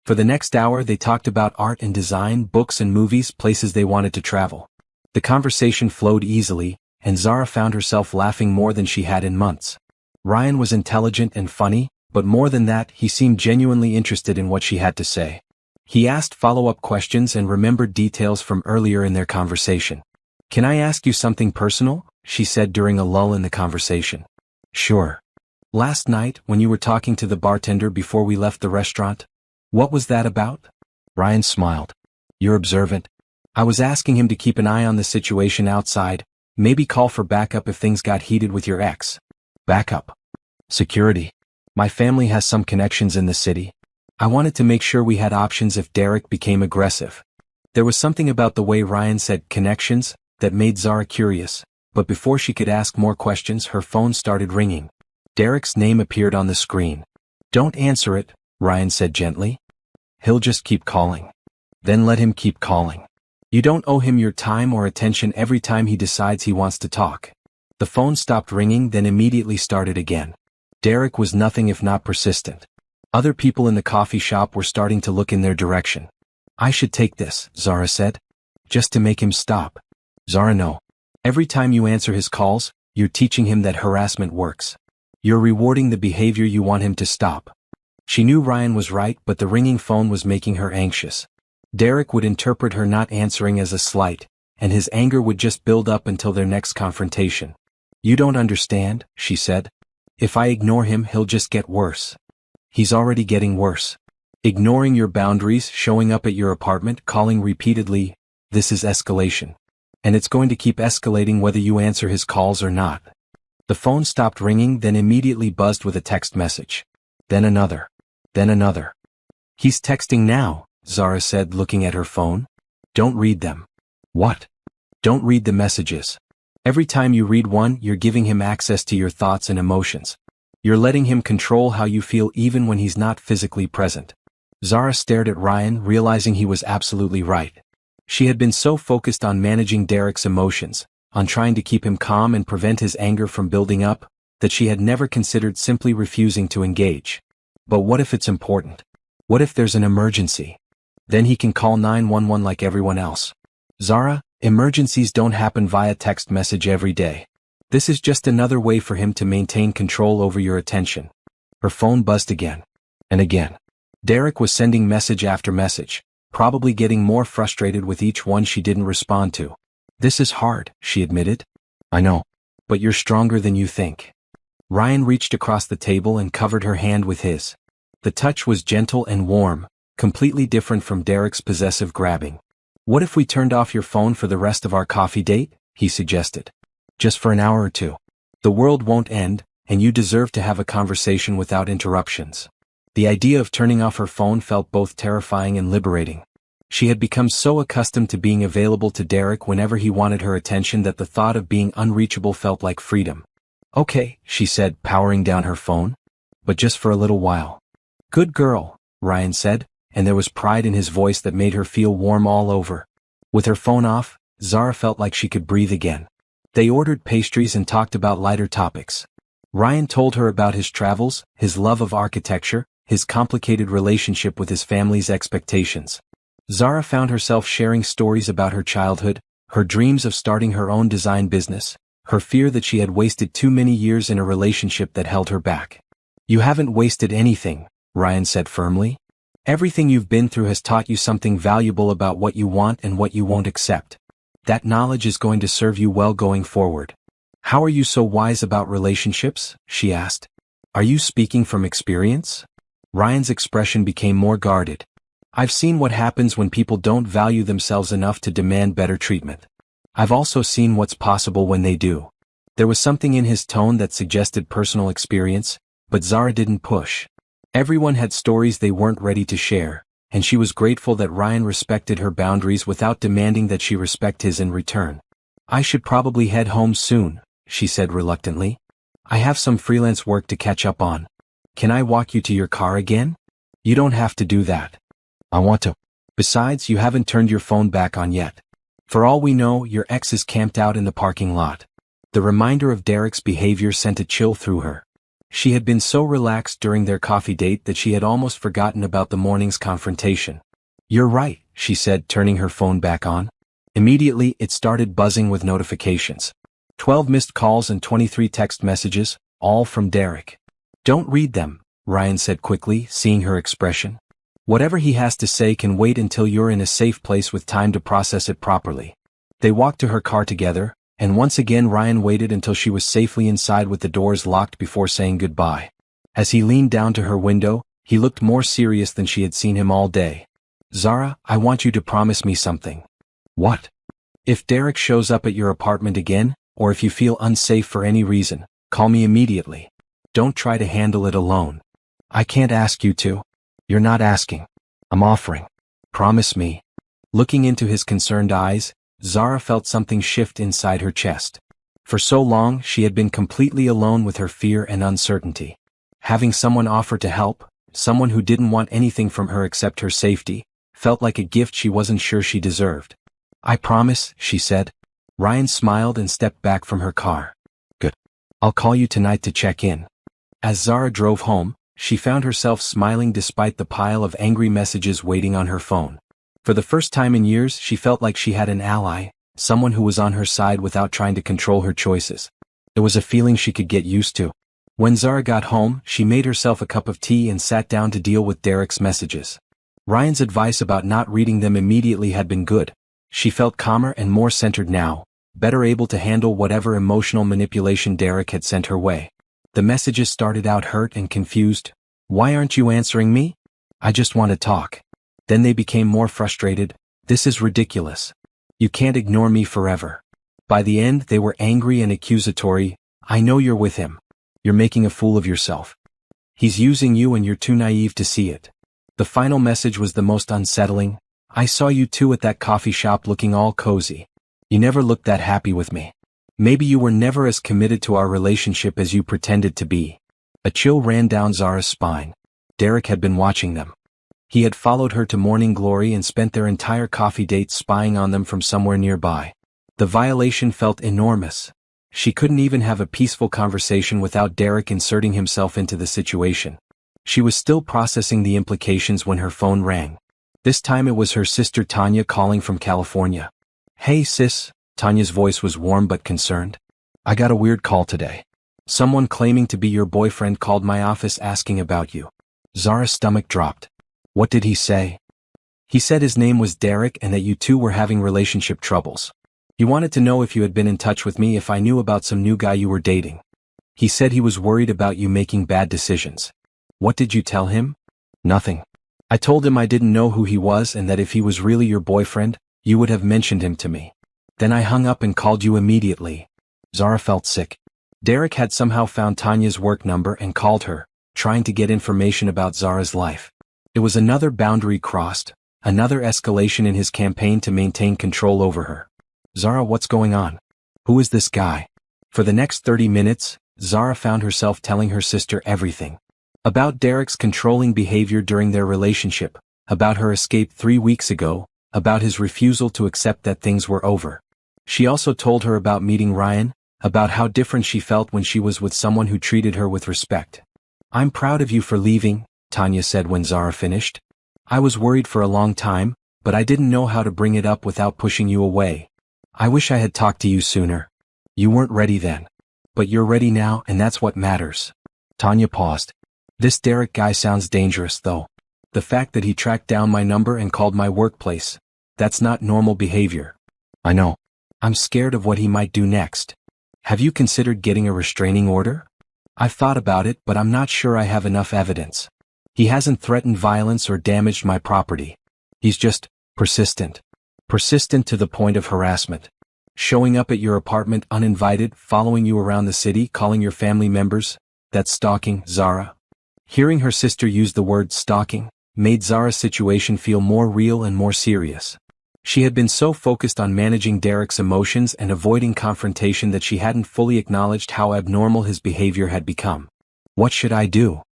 For the next hour they talked about art and design, books and movies, places they wanted to travel. The conversation flowed easily, and Zara found herself laughing more than she had in months. Ryan was intelligent and funny, but more than that, he seemed genuinely interested in what she had to say. He asked follow-up questions and remembered details from earlier in their conversation. "Can I ask you something personal?" she said during a lull in the conversation. "Sure. Last night, when you were talking to the bartender before we left the restaurant, what was that about?" Ryan smiled. "You're observant. I was asking him to keep an eye on the situation outside, maybe call for backup if things got heated with your ex." "Backup? Security? My family has some connections in the city. I wanted to make sure we had options if Derek became aggressive." There was something about the way Ryan said connections that made Zara curious, but before she could ask more questions, her phone started ringing. Derek's name appeared on the screen. "Don't answer it," Ryan said gently. "He'll just keep calling." "Then let him keep calling. You don't owe him your time or attention every time he decides he wants to talk." The phone stopped ringing, then immediately started again. Derek was nothing if not persistent. Other people in the coffee shop were starting to look in their direction. "I should take this," Zara said. "Just to make him stop." "Zara, no. Every time you answer his calls, you're teaching him that harassment works. You're rewarding the behavior you want him to stop." She knew Ryan was right, but the ringing phone was making her anxious. Derek would interpret her not answering as a slight, and his anger would just build up until their next confrontation. "You don't understand," she said. "If I ignore him, he'll just get worse. He's already getting worse. Ignoring your boundaries, showing up at your apartment, calling repeatedly, this is escalation. And it's going to keep escalating whether you answer his calls or not." The phone stopped ringing, then immediately buzzed with a text message. Then another. Then another. "He's texting now," Zara said, looking at her phone. "Don't read them." "What?" "Don't read the messages. Every time you read one, you're giving him access to your thoughts and emotions. You're letting him control how you feel even when he's not physically present." Zara stared at Ryan, realizing he was absolutely right. She had been so focused on managing Derek's emotions, on trying to keep him calm and prevent his anger from building up, that she had never considered simply refusing to engage. But what if it's important? What if there's an emergency? Then he can call 911 like everyone else. "Zara, emergencies don't happen via text message every day. This is just another way for him to maintain control over your attention." Her phone buzzed again. And again. Derek was sending message after message, probably getting more frustrated with each one she didn't respond to. "This is hard," she admitted. "I know. But you're stronger than you think." Ryan reached across the table and covered her hand with his. The touch was gentle and warm, completely different from Derek's possessive grabbing. "What if we turned off your phone for the rest of our coffee date?" he suggested. "Just for an hour or two. The world won't end, and you deserve to have a conversation without interruptions." The idea of turning off her phone felt both terrifying and liberating. She had become so accustomed to being available to Derek whenever he wanted her attention that the thought of being unreachable felt like freedom. "Okay," she said, powering down her phone. "But just for a little while." "Good girl," Ryan said, and there was pride in his voice that made her feel warm all over. With her phone off, Zara felt like she could breathe again. They ordered pastries and talked about lighter topics. Ryan told her about his travels, his love of architecture, his complicated relationship with his family's expectations. Zara found herself sharing stories about her childhood, her dreams of starting her own design business, her fear that she had wasted too many years in a relationship that held her back. "You haven't wasted anything," Ryan said firmly. "Everything you've been through has taught you something valuable about what you want and what you won't accept. That knowledge is going to serve you well going forward." "How are you so wise about relationships?" she asked. "Are you speaking from experience?" Ryan's expression became more guarded. "I've seen what happens when people don't value themselves enough to demand better treatment. I've also seen what's possible when they do." There was something in his tone that suggested personal experience, but Zara didn't push. Everyone had stories they weren't ready to share, and she was grateful that Ryan respected her boundaries without demanding that she respect his in return. "I should probably head home soon," she said reluctantly. "I have some freelance work to catch up on. Can I walk you to your car again?" "You don't have to do that." "I want to. Besides, you haven't turned your phone back on yet. For all we know, your ex is camped out in the parking lot." The reminder of Derek's behavior sent a chill through her. She had been so relaxed during their coffee date that she had almost forgotten about the morning's confrontation. "You're right," she said, turning her phone back on. Immediately, it started buzzing with notifications. 12 missed calls and 23 text messages, all from Derek. Don't read them, Ryan said quickly, seeing her expression. Whatever he has to say can wait until you're in a safe place with time to process it properly. They walked to her car together, and once again Ryan waited until she was safely inside with the doors locked before saying goodbye. As he leaned down to her window, he looked more serious than she had seen him all day. Zara, I want you to promise me something. What? If Derek shows up at your apartment again, or if you feel unsafe for any reason, call me immediately. Don't try to handle it alone. I can't ask you to. You're not asking. I'm offering. Promise me. Looking into his concerned eyes, Zara felt something shift inside her chest. For so long, she had been completely alone with her fear and uncertainty. Having someone offer to help, someone who didn't want anything from her except her safety, felt like a gift she wasn't sure she deserved. I promise, she said. Ryan smiled and stepped back from her car. Good. I'll call you tonight to check in. As Zara drove home, she found herself smiling despite the pile of angry messages waiting on her phone. For the first time in years, she felt like she had an ally, someone who was on her side without trying to control her choices. It was a feeling she could get used to. When Zara got home, she made herself a cup of tea and sat down to deal with Derek's messages. Ryan's advice about not reading them immediately had been good. She felt calmer and more centered now, better able to handle whatever emotional manipulation Derek had sent her way. The messages started out hurt and confused. Why aren't you answering me? I just want to talk. Then they became more frustrated. This is ridiculous. You can't ignore me forever. By the end, they were angry and accusatory. I know you're with him. You're making a fool of yourself. He's using you and you're too naive to see it. The final message was the most unsettling. I saw you two at that coffee shop looking all cozy. You never looked that happy with me. Maybe you were never as committed to our relationship as you pretended to be. A chill ran down Zara's spine. Derek had been watching them. He had followed her to morning glory and spent their entire coffee date spying on them from somewhere nearby. The violation felt enormous. She couldn't even have a peaceful conversation without Derek inserting himself into the situation. She was still processing the implications when her phone rang. This time it was her sister Tanya calling from California. Hey sis, Tanya's voice was warm but concerned. I got a weird call today. Someone claiming to be your boyfriend called my office asking about you. Zara's stomach dropped. What did he say? He said his name was Derek and that you two were having relationship troubles. He wanted to know if you had been in touch with me if I knew about some new guy you were dating. He said he was worried about you making bad decisions. What did you tell him? Nothing. I told him I didn't know who he was and that if he was really your boyfriend, you would have mentioned him to me. Then I hung up and called you immediately. Zara felt sick. Derek had somehow found Tanya's work number and called her, trying to get information about Zara's life. It was another boundary crossed, another escalation in his campaign to maintain control over her. Zara, what's going on? Who is this guy? For the next 30 minutes, Zara found herself telling her sister everything. About Derek's controlling behavior during their relationship, about her escape 3 weeks ago, about his refusal to accept that things were over. She also told her about meeting Ryan, about how different she felt when she was with someone who treated her with respect. I'm proud of you for leaving, Tanya said when Zara finished. I was worried for a long time, but I didn't know how to bring it up without pushing you away. I wish I had talked to you sooner. You weren't ready then. But you're ready now and that's what matters. Tanya paused. This Derek guy sounds dangerous though. The fact that he tracked down my number and called my workplace, that's not normal behavior. I know. I'm scared of what he might do next. Have you considered getting a restraining order? I've thought about it, but I'm not sure I have enough evidence. He hasn't threatened violence or damaged my property. He's just persistent. Persistent to the point of harassment. Showing up at your apartment uninvited, following you around the city, calling your family members. That's stalking, Zara. Hearing her sister use the word stalking made Zara's situation feel more real and more serious. She had been so focused on managing Derek's emotions and avoiding confrontation that she hadn't fully acknowledged how abnormal his behavior had become. What should I do?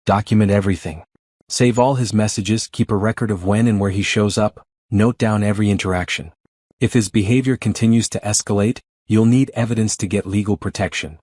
Document everything. Save all his messages, keep a record of when and where he shows up, note down every interaction. If his behavior continues to escalate, you'll need evidence to get legal protection.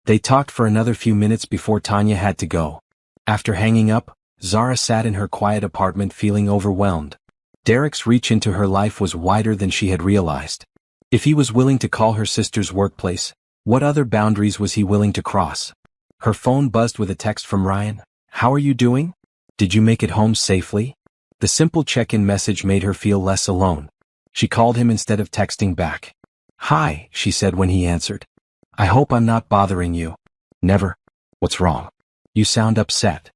They talked for another few minutes before Tanya had to go. After hanging up, Zara sat in her quiet apartment feeling overwhelmed. Derek's reach into her life was wider than she had realized. If he was willing to call her sister's workplace, What other boundaries was he willing to cross? Her phone buzzed with a text from Ryan. How are you doing? Did you make it home safely? The simple check-in message made her feel less alone. She called him instead of texting back. Hi, she said when he answered. I hope I'm not bothering you. Never. What's wrong? You sound upset.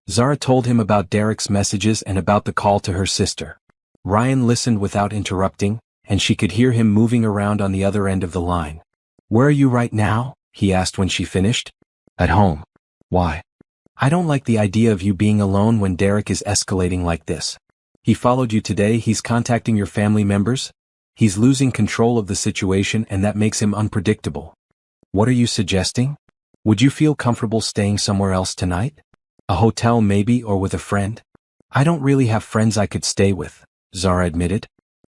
Zara told him about Derek's messages and about the call to her sister. Ryan listened without interrupting, and she could hear him moving around on the other end of the line. Where are you right now? He asked when she finished. At home. Why? I don't like the idea of you being alone when Derek is escalating like this. He followed you today, he's contacting your family members? He's losing control of the situation and that makes him unpredictable. What are you suggesting? Would you feel comfortable staying somewhere else tonight? A hotel maybe, or with a friend? I don't really have friends I could stay with, Zara admitted.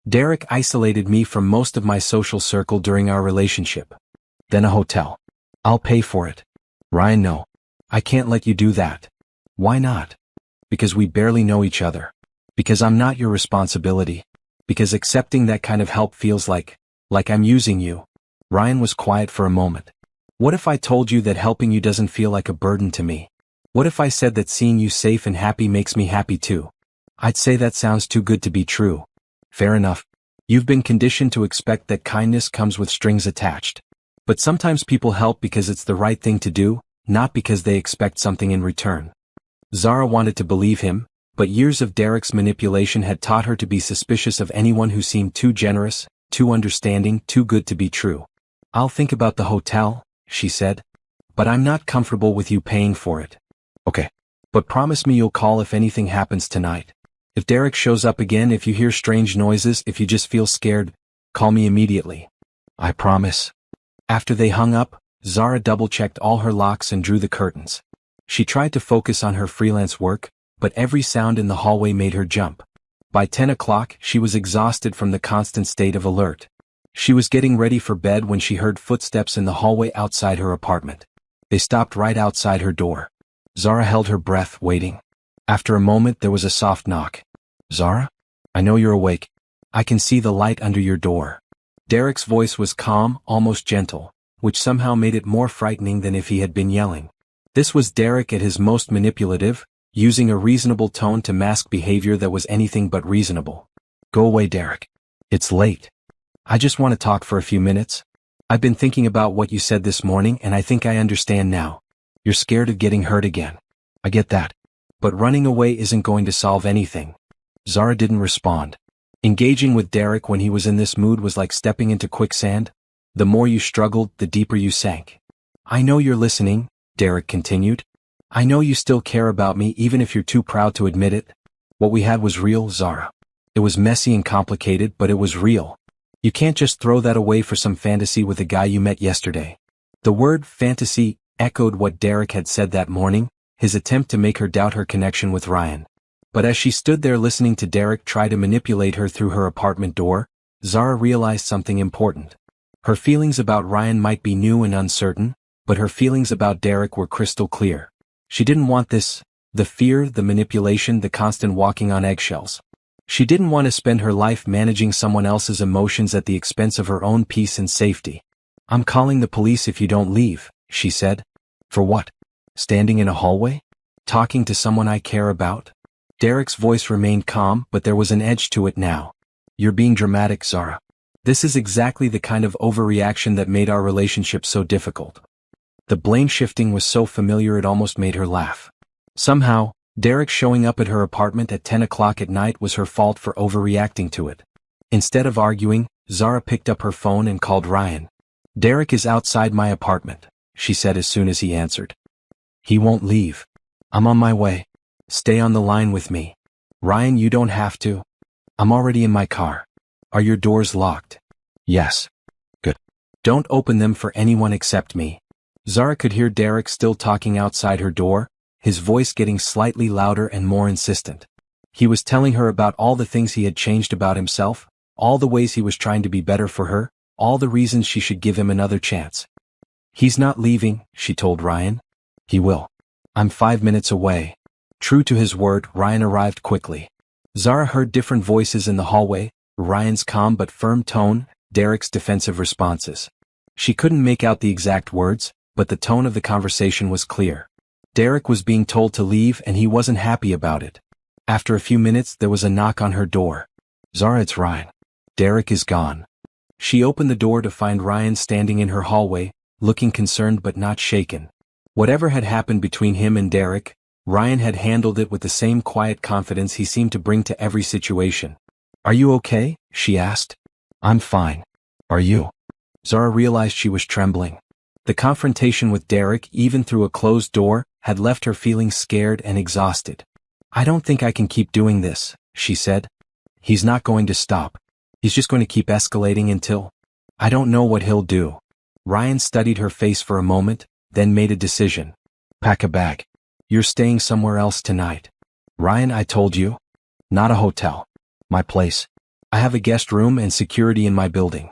Derek isolated me from most of my social circle during our relationship. Then a hotel. I'll pay for it. Ryan, no. I can't let you do that. Why not? Because we barely know each other. Because I'm not your responsibility. Because accepting that kind of help feels like I'm using you. Ryan was quiet for a moment. What if I told you that helping you doesn't feel like a burden to me? What if I said that seeing you safe and happy makes me happy too? I'd say that sounds too good to be true. Fair enough. You've been conditioned to expect that kindness comes with strings attached. But sometimes people help because it's the right thing to do, not because they expect something in return. Zara wanted to believe him, but years of Derek's manipulation had taught her to be suspicious of anyone who seemed too generous, too understanding, too good to be true. I'll think about the hotel, she said. But I'm not comfortable with you paying for it. Okay. But promise me you'll call if anything happens tonight. If Derek shows up again, if you hear strange noises, if you just feel scared, call me immediately. I promise. After they hung up, Zara double-checked all her locks and drew the curtains. She tried to focus on her freelance work, but every sound in the hallway made her jump. By 10 o'clock, she was exhausted from the constant state of alert. She was getting ready for bed when she heard footsteps in the hallway outside her apartment. They stopped right outside her door. Zara held her breath, waiting. After a moment, there was a soft knock. Zara? I know you're awake. I can see the light under your door. Derek's voice was calm, almost gentle, which somehow made it more frightening than if he had been yelling. This was Derek at his most manipulative, using a reasonable tone to mask behavior that was anything but reasonable. Go away, Derek. It's late. I just want to talk for a few minutes. I've been thinking about what you said this morning and I think I understand now. You're scared of getting hurt again. I get that. But running away isn't going to solve anything. Zara didn't respond. Engaging with Derek when he was in this mood was like stepping into quicksand. The more you struggled, the deeper you sank. I know you're listening, Derek continued. I know you still care about me even if you're too proud to admit it. What we had was real, Zara. It was messy and complicated, but it was real. You can't just throw that away for some fantasy with a guy you met yesterday. The word fantasy echoed what Derek had said that morning, his attempt to make her doubt her connection with Ryan. But as she stood there listening to Derek try to manipulate her through her apartment door, Zara realized something important. Her feelings about Ryan might be new and uncertain, but her feelings about Derek were crystal clear. She didn't want this, the fear, the manipulation, the constant walking on eggshells. She didn't want to spend her life managing someone else's emotions at the expense of her own peace and safety. I'm calling the police if you don't leave, she said. For what? Standing in a hallway? Talking to someone I care about? Derek's voice remained calm, but there was an edge to it now. You're being dramatic, Zara. This is exactly the kind of overreaction that made our relationship so difficult. The blame shifting was so familiar it almost made her laugh. Somehow, Derek showing up at her apartment at 10 o'clock at night was her fault for overreacting to it. Instead of arguing, Zara picked up her phone and called Ryan. Derek is outside my apartment, she said as soon as he answered. He won't leave. I'm on my way. Stay on the line with me. Ryan, you don't have to. I'm already in my car. Are your doors locked? Yes. Good. Don't open them for anyone except me. Zara could hear Derek still talking outside her door, his voice getting slightly louder and more insistent. He was telling her about all the things he had changed about himself, all the ways he was trying to be better for her, all the reasons she should give him another chance. He's not leaving, she told Ryan. He will. I'm 5 minutes away. True to his word, Ryan arrived quickly. Zara heard different voices in the hallway, Ryan's calm but firm tone, Derek's defensive responses. She couldn't make out the exact words, but the tone of the conversation was clear. Derek was being told to leave and he wasn't happy about it. After a few minutes there was a knock on her door. "Zara, it's Ryan. Derek is gone." She opened the door to find Ryan standing in her hallway, looking concerned but not shaken. Whatever had happened between him and Derek, Ryan had handled it with the same quiet confidence he seemed to bring to every situation. "Are you okay?" she asked. "I'm fine. Are you?" Zara realized she was trembling. The confrontation with Derek, even through a closed door, had left her feeling scared and exhausted. "I don't think I can keep doing this," she said. "He's not going to stop. He's just going to keep escalating until... I don't know what he'll do." Ryan studied her face for a moment, then made a decision. "Pack a bag. You're staying somewhere else tonight." "Ryan, I told you. Not a hotel. My place. I have a guest room and security in my building.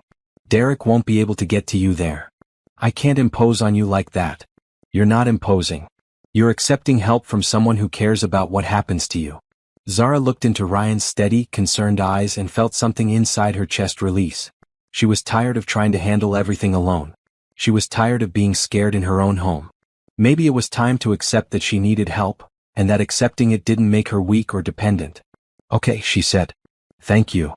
Derek won't be able to get to you there. I can't impose on you like that." "You're not imposing. You're accepting help from someone who cares about what happens to you." Zara looked into Ryan's steady, concerned eyes and felt something inside her chest release. She was tired of trying to handle everything alone. She was tired of being scared in her own home. Maybe it was time to accept that she needed help, and that accepting it didn't make her weak or dependent. "Okay," she said. "Thank you."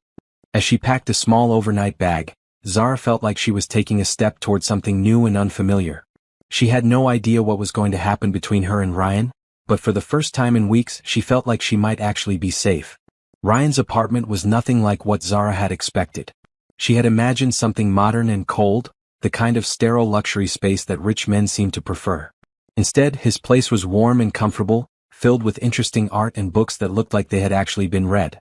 As she packed a small overnight bag, Zara felt like she was taking a step toward something new and unfamiliar. She had no idea what was going to happen between her and Ryan, but for the first time in weeks she felt like she might actually be safe. Ryan's apartment was nothing like what Zara had expected. She had imagined something modern and cold, the kind of sterile luxury space that rich men seem to prefer. Instead, his place was warm and comfortable, filled with interesting art and books that looked like they had actually been read.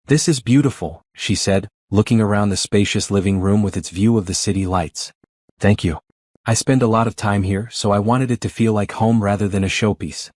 "This is beautiful," she said, looking around the spacious living room with its view of the city lights. "Thank you. I spend a lot of time here, so I wanted it to feel like home rather than a showpiece."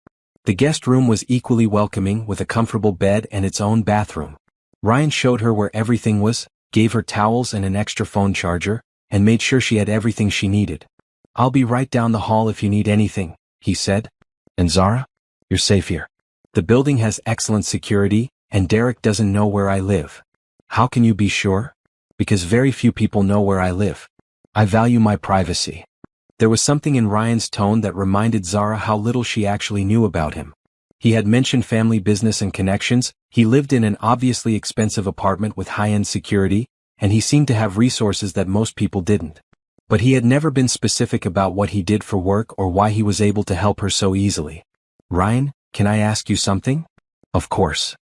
The guest room was equally welcoming, with a comfortable bed and its own bathroom. Ryan showed her where everything was, gave her towels and an extra phone charger, and made sure she had everything she needed. "I'll be right down the hall if you need anything," he said. "And Zara? You're safe here. The building has excellent security, and Derek doesn't know where I live." "How can you be sure?" "Because very few people know where I live. I value my privacy." There was something in Ryan's tone that reminded Zara how little she actually knew about him. He had mentioned family business and connections, he lived in an obviously expensive apartment with high-end security, and he seemed to have resources that most people didn't. But he had never been specific about what he did for work or why he was able to help her so easily. "Ryan, can I ask you something?" "Of course.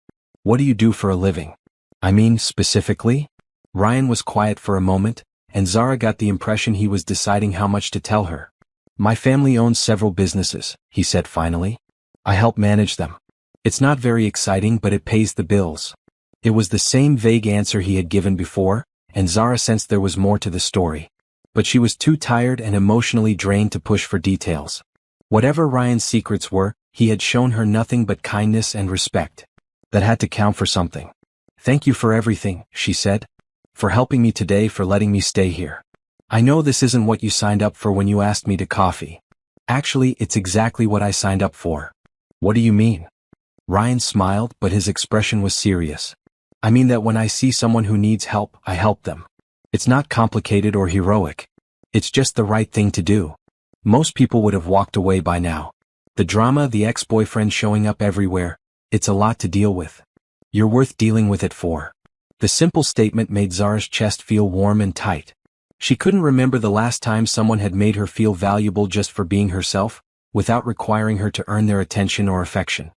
What do you do for a living?" "I mean, specifically?" Ryan was quiet for a moment, and Zara got the impression he was deciding how much to tell her. "My family owns several businesses," he said finally. "I help manage them. It's not very exciting, but it pays the bills." It was the same vague answer he had given before, and Zara sensed there was more to the story. But she was too tired and emotionally drained to push for details. Whatever Ryan's secrets were, he had shown her nothing but kindness and respect. That had to count for something. "Thank you for everything," she said. "For helping me today, for letting me stay here. I know this isn't what you signed up for when you asked me to coffee. Actually, it's exactly what I signed up for." "What do you mean?" Ryan smiled, but his expression was serious. "I mean that when I see someone who needs help, I help them. It's not complicated or heroic. It's just the right thing to do. Most people would have walked away by now. The drama, the ex-boyfriend showing up everywhere, it's a lot to deal with. You're worth dealing with it for." The simple statement made Zara's chest feel warm and tight. She couldn't remember the last time someone had made her feel valuable just for being herself, without requiring her to earn their attention or affection.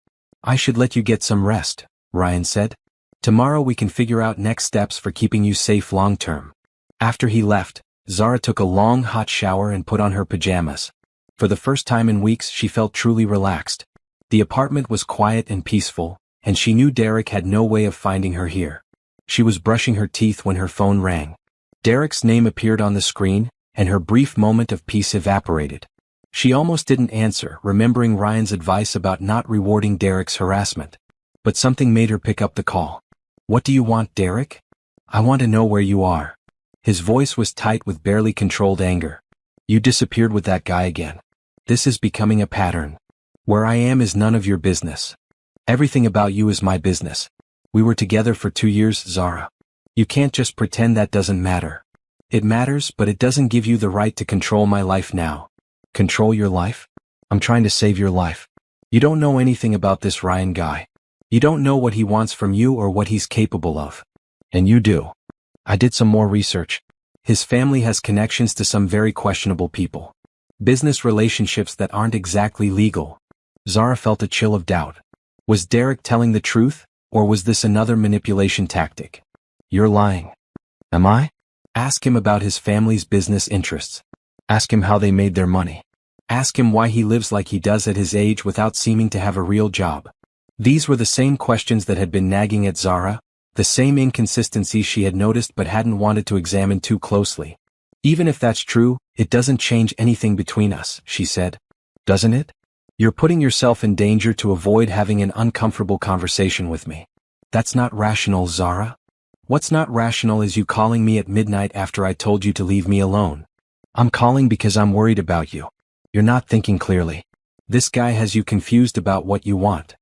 "I should let you get some rest," Ryan said. "Tomorrow we can figure out next steps for keeping you safe long-term." After he left, Zara took a long hot shower and put on her pajamas. For the first time in weeks she felt truly relaxed. The apartment was quiet and peaceful, and she knew Derek had no way of finding her here. She was brushing her teeth when her phone rang. Derek's name appeared on the screen, and her brief moment of peace evaporated. She almost didn't answer, remembering Ryan's advice about not rewarding Derek's harassment. But something made her pick up the call. "What do you want, Derek?" "I want to know where you are." His voice was tight with barely controlled anger. "You disappeared with that guy again. This is becoming a pattern. Where I am is none of your business. Everything about you is my business. We were together for 2 years, Zara. You can't just pretend that doesn't matter." It matters, but it doesn't give you the right to control my life now. Control your life? I'm trying to save your life. You don't know anything about this Ryan guy. You don't know what he wants from you or what he's capable of. And you do. I did some more research. His family has connections to some very questionable people. Business relationships that aren't exactly legal. Zara felt a chill of doubt. Was Derek telling the truth, or was this another manipulation tactic? You're lying. Am I? Ask him about his family's business interests. Ask him how they made their money. Ask him why he lives like he does at his age without seeming to have a real job. These were the same questions that had been nagging at Zara, the same inconsistencies she had noticed but hadn't wanted to examine too closely. Even if that's true, it doesn't change anything between us, she said. Doesn't it? You're putting yourself in danger to avoid having an uncomfortable conversation with me. That's not rational, Zara. What's not rational is you calling me at midnight after I told you to leave me alone. I'm calling because I'm worried about you. You're not thinking clearly. This guy has you confused about what you want.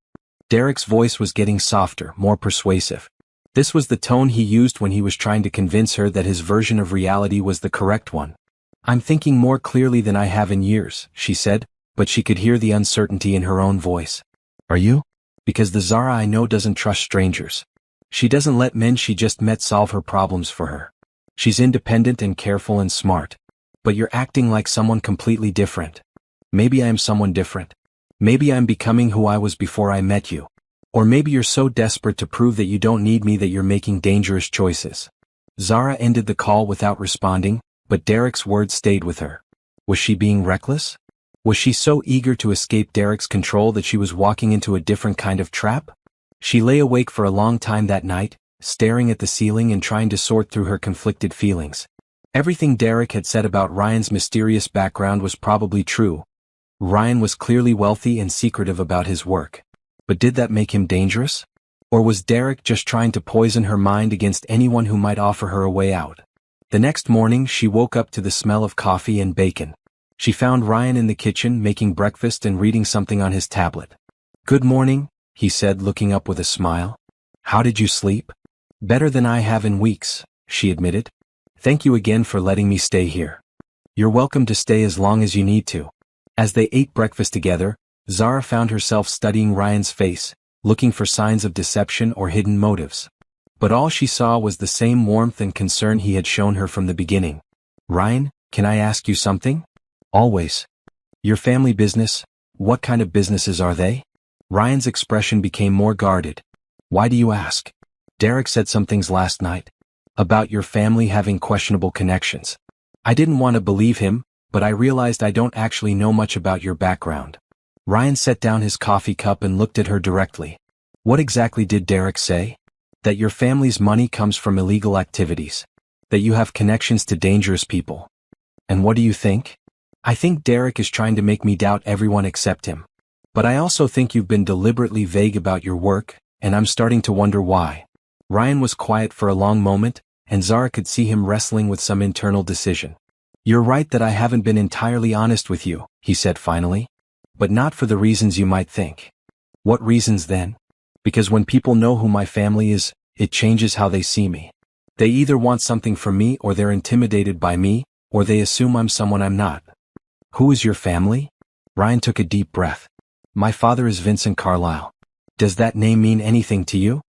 Derek's voice was getting softer, more persuasive. This was the tone he used when he was trying to convince her that his version of reality was the correct one. I'm thinking more clearly than I have in years, she said, but she could hear the uncertainty in her own voice. Are you? Because the Zara I know doesn't trust strangers. She doesn't let men she just met solve her problems for her. She's independent and careful and smart. But you're acting like someone completely different. Maybe I am someone different. Maybe I'm becoming who I was before I met you. Or maybe you're so desperate to prove that you don't need me that you're making dangerous choices. Zara ended the call without responding, but Derek's words stayed with her. Was she being reckless? Was she so eager to escape Derek's control that she was walking into a different kind of trap? She lay awake for a long time that night, staring at the ceiling and trying to sort through her conflicted feelings. Everything Derek had said about Ryan's mysterious background was probably true. Ryan was clearly wealthy and secretive about his work. But did that make him dangerous? Or was Derek just trying to poison her mind against anyone who might offer her a way out? The next morning she woke up to the smell of coffee and bacon. She found Ryan in the kitchen making breakfast and reading something on his tablet. Good morning, he said, looking up with a smile. How did you sleep? Better than I have in weeks, she admitted. Thank you again for letting me stay here. You're welcome to stay as long as you need to. As they ate breakfast together, Zara found herself studying Ryan's face, looking for signs of deception or hidden motives. But all she saw was the same warmth and concern he had shown her from the beginning. Ryan, can I ask you something? Always. Your family business, what kind of businesses are they? Ryan's expression became more guarded. Why do you ask? Derek said some things last night. About your family having questionable connections. I didn't want to believe him, but I realized I don't actually know much about your background. Ryan set down his coffee cup and looked at her directly. What exactly did Derek say? That your family's money comes from illegal activities. That you have connections to dangerous people. And what do you think? I think Derek is trying to make me doubt everyone except him. But I also think you've been deliberately vague about your work, and I'm starting to wonder why. Ryan was quiet for a long moment, and Zara could see him wrestling with some internal decision. You're right that I haven't been entirely honest with you, he said finally. But not for the reasons you might think. What reasons then? Because when people know who my family is, it changes how they see me. They either want something from me or they're intimidated by me, or they assume I'm someone I'm not. Who is your family? Ryan took a deep breath. My father is Vincent Carlisle. Does that name mean anything to you?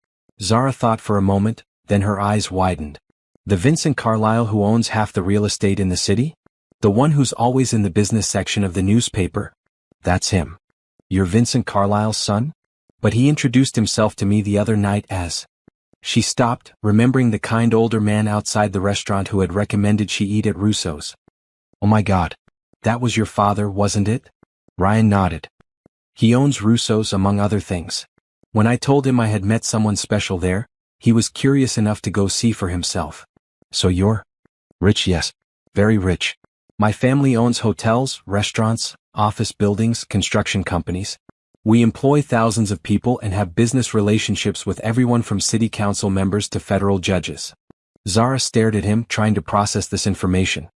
Zara thought for a moment, then her eyes widened. The Vincent Carlisle who owns half the real estate in the city? The one who's always in the business section of the newspaper? That's him. You're Vincent Carlisle's son? But he introduced himself to me the other night as... She stopped, remembering the kind older man outside the restaurant who had recommended she eat at Russo's. Oh my God. That was your father, wasn't it? Ryan nodded. He owns Russo's among other things. When I told him I had met someone special there, he was curious enough to go see for himself. So you're? Rich, yes. Very rich. My family owns hotels, restaurants, office buildings, construction companies. We employ thousands of people and have business relationships with everyone from city council members to federal judges. Zara stared at him, trying to process this information.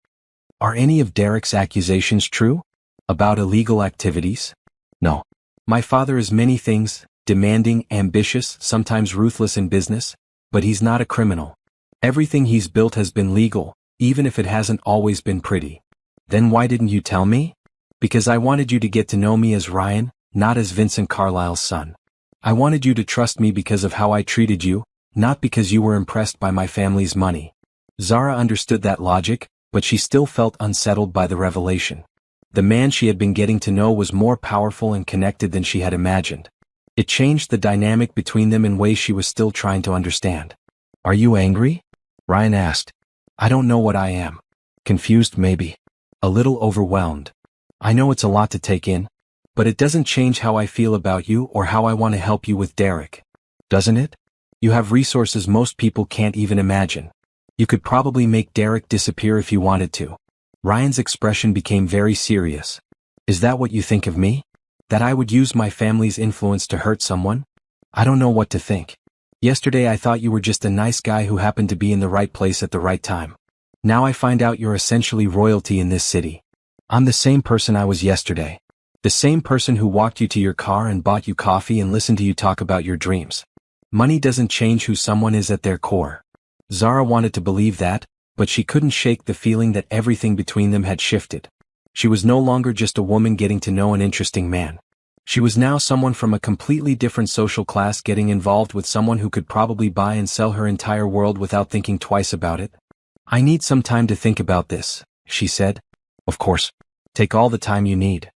Are any of Derek's accusations true? About illegal activities? No. My father is many things, demanding, ambitious, sometimes ruthless in business, but he's not a criminal. Everything he's built has been legal, even if it hasn't always been pretty. Then why didn't you tell me? Because I wanted you to get to know me as Ryan, not as Vincent Carlisle's son. I wanted you to trust me because of how I treated you, not because you were impressed by my family's money. Zara understood that logic, but she still felt unsettled by the revelation. The man she had been getting to know was more powerful and connected than she had imagined. It changed the dynamic between them in ways she was still trying to understand. Are you angry? Ryan asked. I don't know what I am. Confused maybe. A little overwhelmed. I know it's a lot to take in, but it doesn't change how I feel about you or how I want to help you with Derek. Doesn't it? You have resources most people can't even imagine. You could probably make Derek disappear if you wanted to. Ryan's expression became very serious. Is that what you think of me? That I would use my family's influence to hurt someone? I don't know what to think. Yesterday I thought you were just a nice guy who happened to be in the right place at the right time. Now I find out you're essentially royalty in this city. I'm the same person I was yesterday. The same person who walked you to your car and bought you coffee and listened to you talk about your dreams. Money doesn't change who someone is at their core. Zara wanted to believe that, but she couldn't shake the feeling that everything between them had shifted. She was no longer just a woman getting to know an interesting man. She was now someone from a completely different social class getting involved with someone who could probably buy and sell her entire world without thinking twice about it. I need some time to think about this, she said. Of course. Take all the time you need.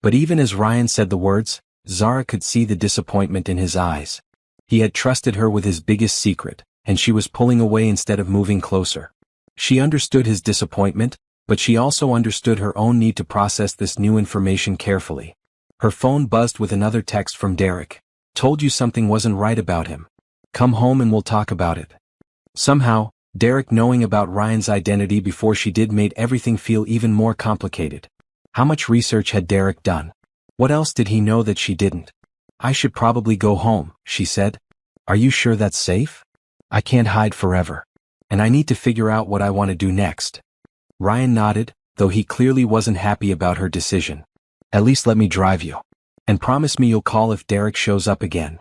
But even as Ryan said the words, Zara could see the disappointment in his eyes. He had trusted her with his biggest secret, and she was pulling away instead of moving closer. She understood his disappointment, but she also understood her own need to process this new information carefully. Her phone buzzed with another text from Derek. Told you something wasn't right about him. Come home and we'll talk about it. Somehow, Derek knowing about Ryan's identity before she did made everything feel even more complicated. How much research had Derek done? What else did he know that she didn't? I should probably go home, she said. Are you sure that's safe? I can't hide forever. And I need to figure out what I want to do next. Ryan nodded, though he clearly wasn't happy about her decision. At least let me drive you. And promise me you'll call if Derek shows up again.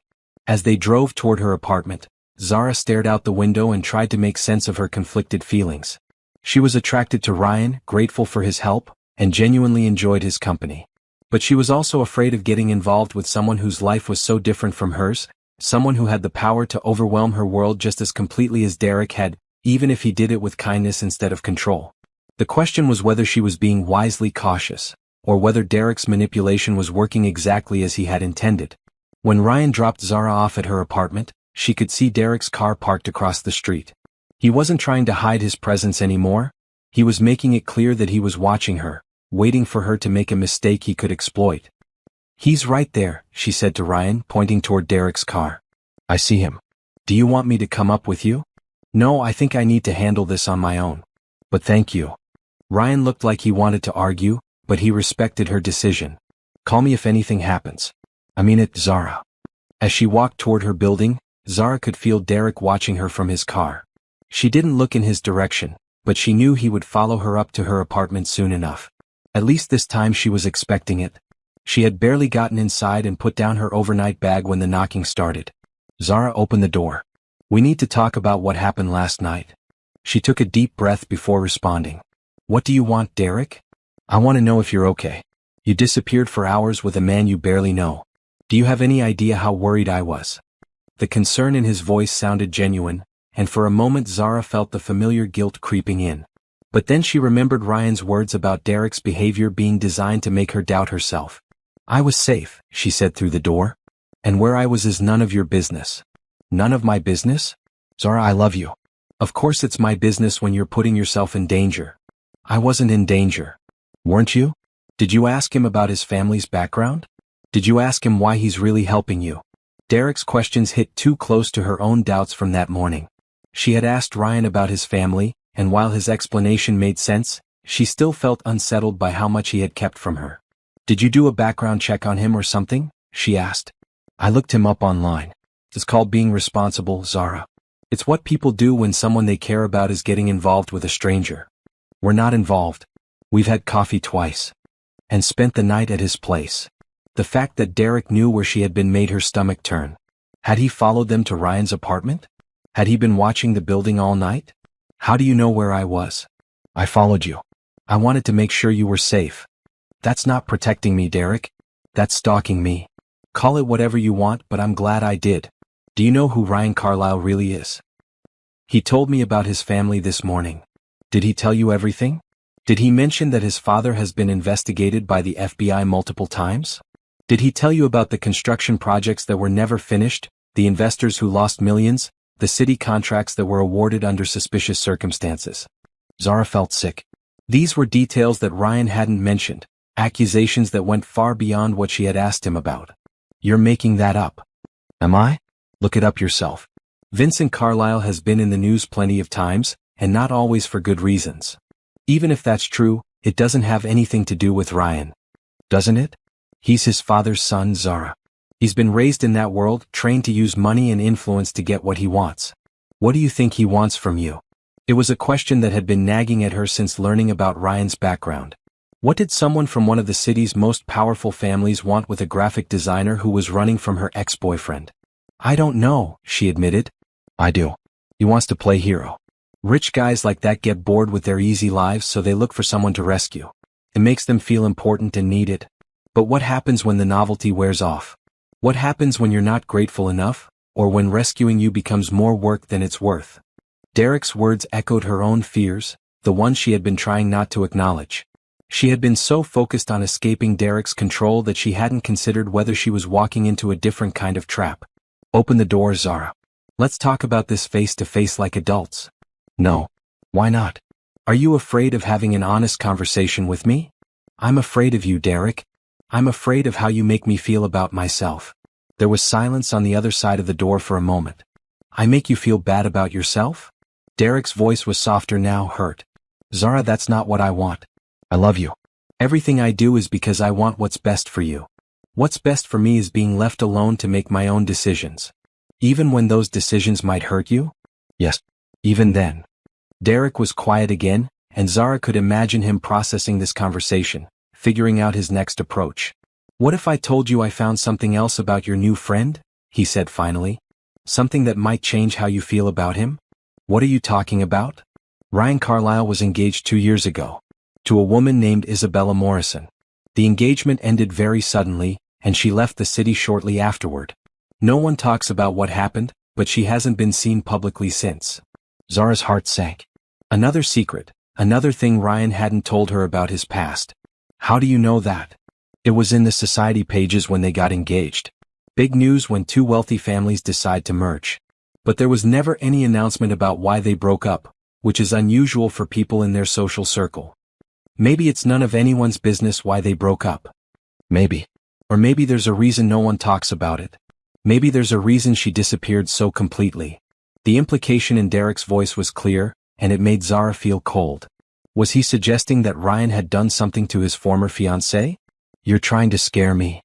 As they drove toward her apartment, Zara stared out the window and tried to make sense of her conflicted feelings. She was attracted to Ryan, grateful for his help, and genuinely enjoyed his company. But she was also afraid of getting involved with someone whose life was so different from hers, someone who had the power to overwhelm her world just as completely as Derek had, even if he did it with kindness instead of control. The question was whether she was being wisely cautious, or whether Derek's manipulation was working exactly as he had intended. When Ryan dropped Zara off at her apartment, she could see Derek's car parked across the street. He wasn't trying to hide his presence anymore. He was making it clear that he was watching her, waiting for her to make a mistake he could exploit. He's right there, she said to Ryan, pointing toward Derek's car. I see him. Do you want me to come up with you? No, I think I need to handle this on my own. But thank you. Ryan looked like he wanted to argue, but he respected her decision. Call me if anything happens. I mean it, Zara. As she walked toward her building, Zara could feel Derek watching her from his car. She didn't look in his direction, but she knew he would follow her up to her apartment soon enough. At least this time she was expecting it. She had barely gotten inside and put down her overnight bag when the knocking started. Zara opened the door. We need to talk about what happened last night. She took a deep breath before responding. What do you want, Derek? I want to know if you're okay. You disappeared for hours with a man you barely know. Do you have any idea how worried I was? The concern in his voice sounded genuine, and for a moment Zara felt the familiar guilt creeping in. But then she remembered Ryan's words about Derek's behavior being designed to make her doubt herself. I was safe, she said through the door. And where I was is none of your business. None of my business? Zara, I love you. Of course it's my business when you're putting yourself in danger. I wasn't in danger. Weren't you? Did you ask him about his family's background? Did you ask him why he's really helping you? Derek's questions hit too close to her own doubts from that morning. She had asked Ryan about his family, and while his explanation made sense, she still felt unsettled by how much he had kept from her. Did you do a background check on him or something? She asked. I looked him up online. It's called being responsible, Zara. It's what people do when someone they care about is getting involved with a stranger. We're not involved. We've had coffee twice. And spent the night at his place. The fact that Derek knew where she had been made her stomach turn. Had he followed them to Ryan's apartment? Had he been watching the building all night? How do you know where I was? I followed you. I wanted to make sure you were safe. That's not protecting me, Derek. That's stalking me. Call it whatever you want, but I'm glad I did. Do you know who Ryan Carlisle really is? He told me about his family this morning. Did he tell you everything? Did he mention that his father has been investigated by the FBI multiple times? Did he tell you about the construction projects that were never finished, the investors who lost millions, the city contracts that were awarded under suspicious circumstances? Zara felt sick. These were details that Ryan hadn't mentioned, accusations that went far beyond what she had asked him about. You're making that up. Am I? Look it up yourself. Vincent Carlisle has been in the news plenty of times, and not always for good reasons. Even if that's true, it doesn't have anything to do with Ryan. Doesn't it? He's his father's son, Zara. He's been raised in that world, trained to use money and influence to get what he wants. What do you think he wants from you? It was a question that had been nagging at her since learning about Ryan's background. What did someone from one of the city's most powerful families want with a graphic designer who was running from her ex-boyfriend? I don't know, she admitted. I do. He wants to play hero. Rich guys like that get bored with their easy lives, so they look for someone to rescue. It makes them feel important and needed. But what happens when the novelty wears off? What happens when you're not grateful enough, or when rescuing you becomes more work than it's worth? Derek's words echoed her own fears, the ones she had been trying not to acknowledge. She had been so focused on escaping Derek's control that she hadn't considered whether she was walking into a different kind of trap. Open the door, Zara. Let's talk about this face to face like adults. No. Why not? Are you afraid of having an honest conversation with me? I'm afraid of you, Derek. I'm afraid of how you make me feel about myself. There was silence on the other side of the door for a moment. I make you feel bad about yourself? Derek's voice was softer now, hurt. Zara, that's not what I want. I love you. Everything I do is because I want what's best for you. What's best for me is being left alone to make my own decisions. Even when those decisions might hurt you? Yes. Even then. Derek was quiet again, and Zara could imagine him processing this conversation, figuring out his next approach. What if I told you I found something else about your new friend? He said finally. Something that might change how you feel about him? What are you talking about? Ryan Carlisle was engaged 2 years ago. To a woman named Isabella Morrison. The engagement ended very suddenly, and she left the city shortly afterward. No one talks about what happened, but she hasn't been seen publicly since. Zara's heart sank. Another secret, another thing Ryan hadn't told her about his past. How do you know that? It was in the society pages when they got engaged. Big news when two wealthy families decide to merge. But there was never any announcement about why they broke up, which is unusual for people in their social circle. Maybe it's none of anyone's business why they broke up. Maybe. Or maybe there's a reason no one talks about it. Maybe there's a reason she disappeared so completely. The implication in Derek's voice was clear, and it made Zara feel cold. Was he suggesting that Ryan had done something to his former fiancée? You're trying to scare me.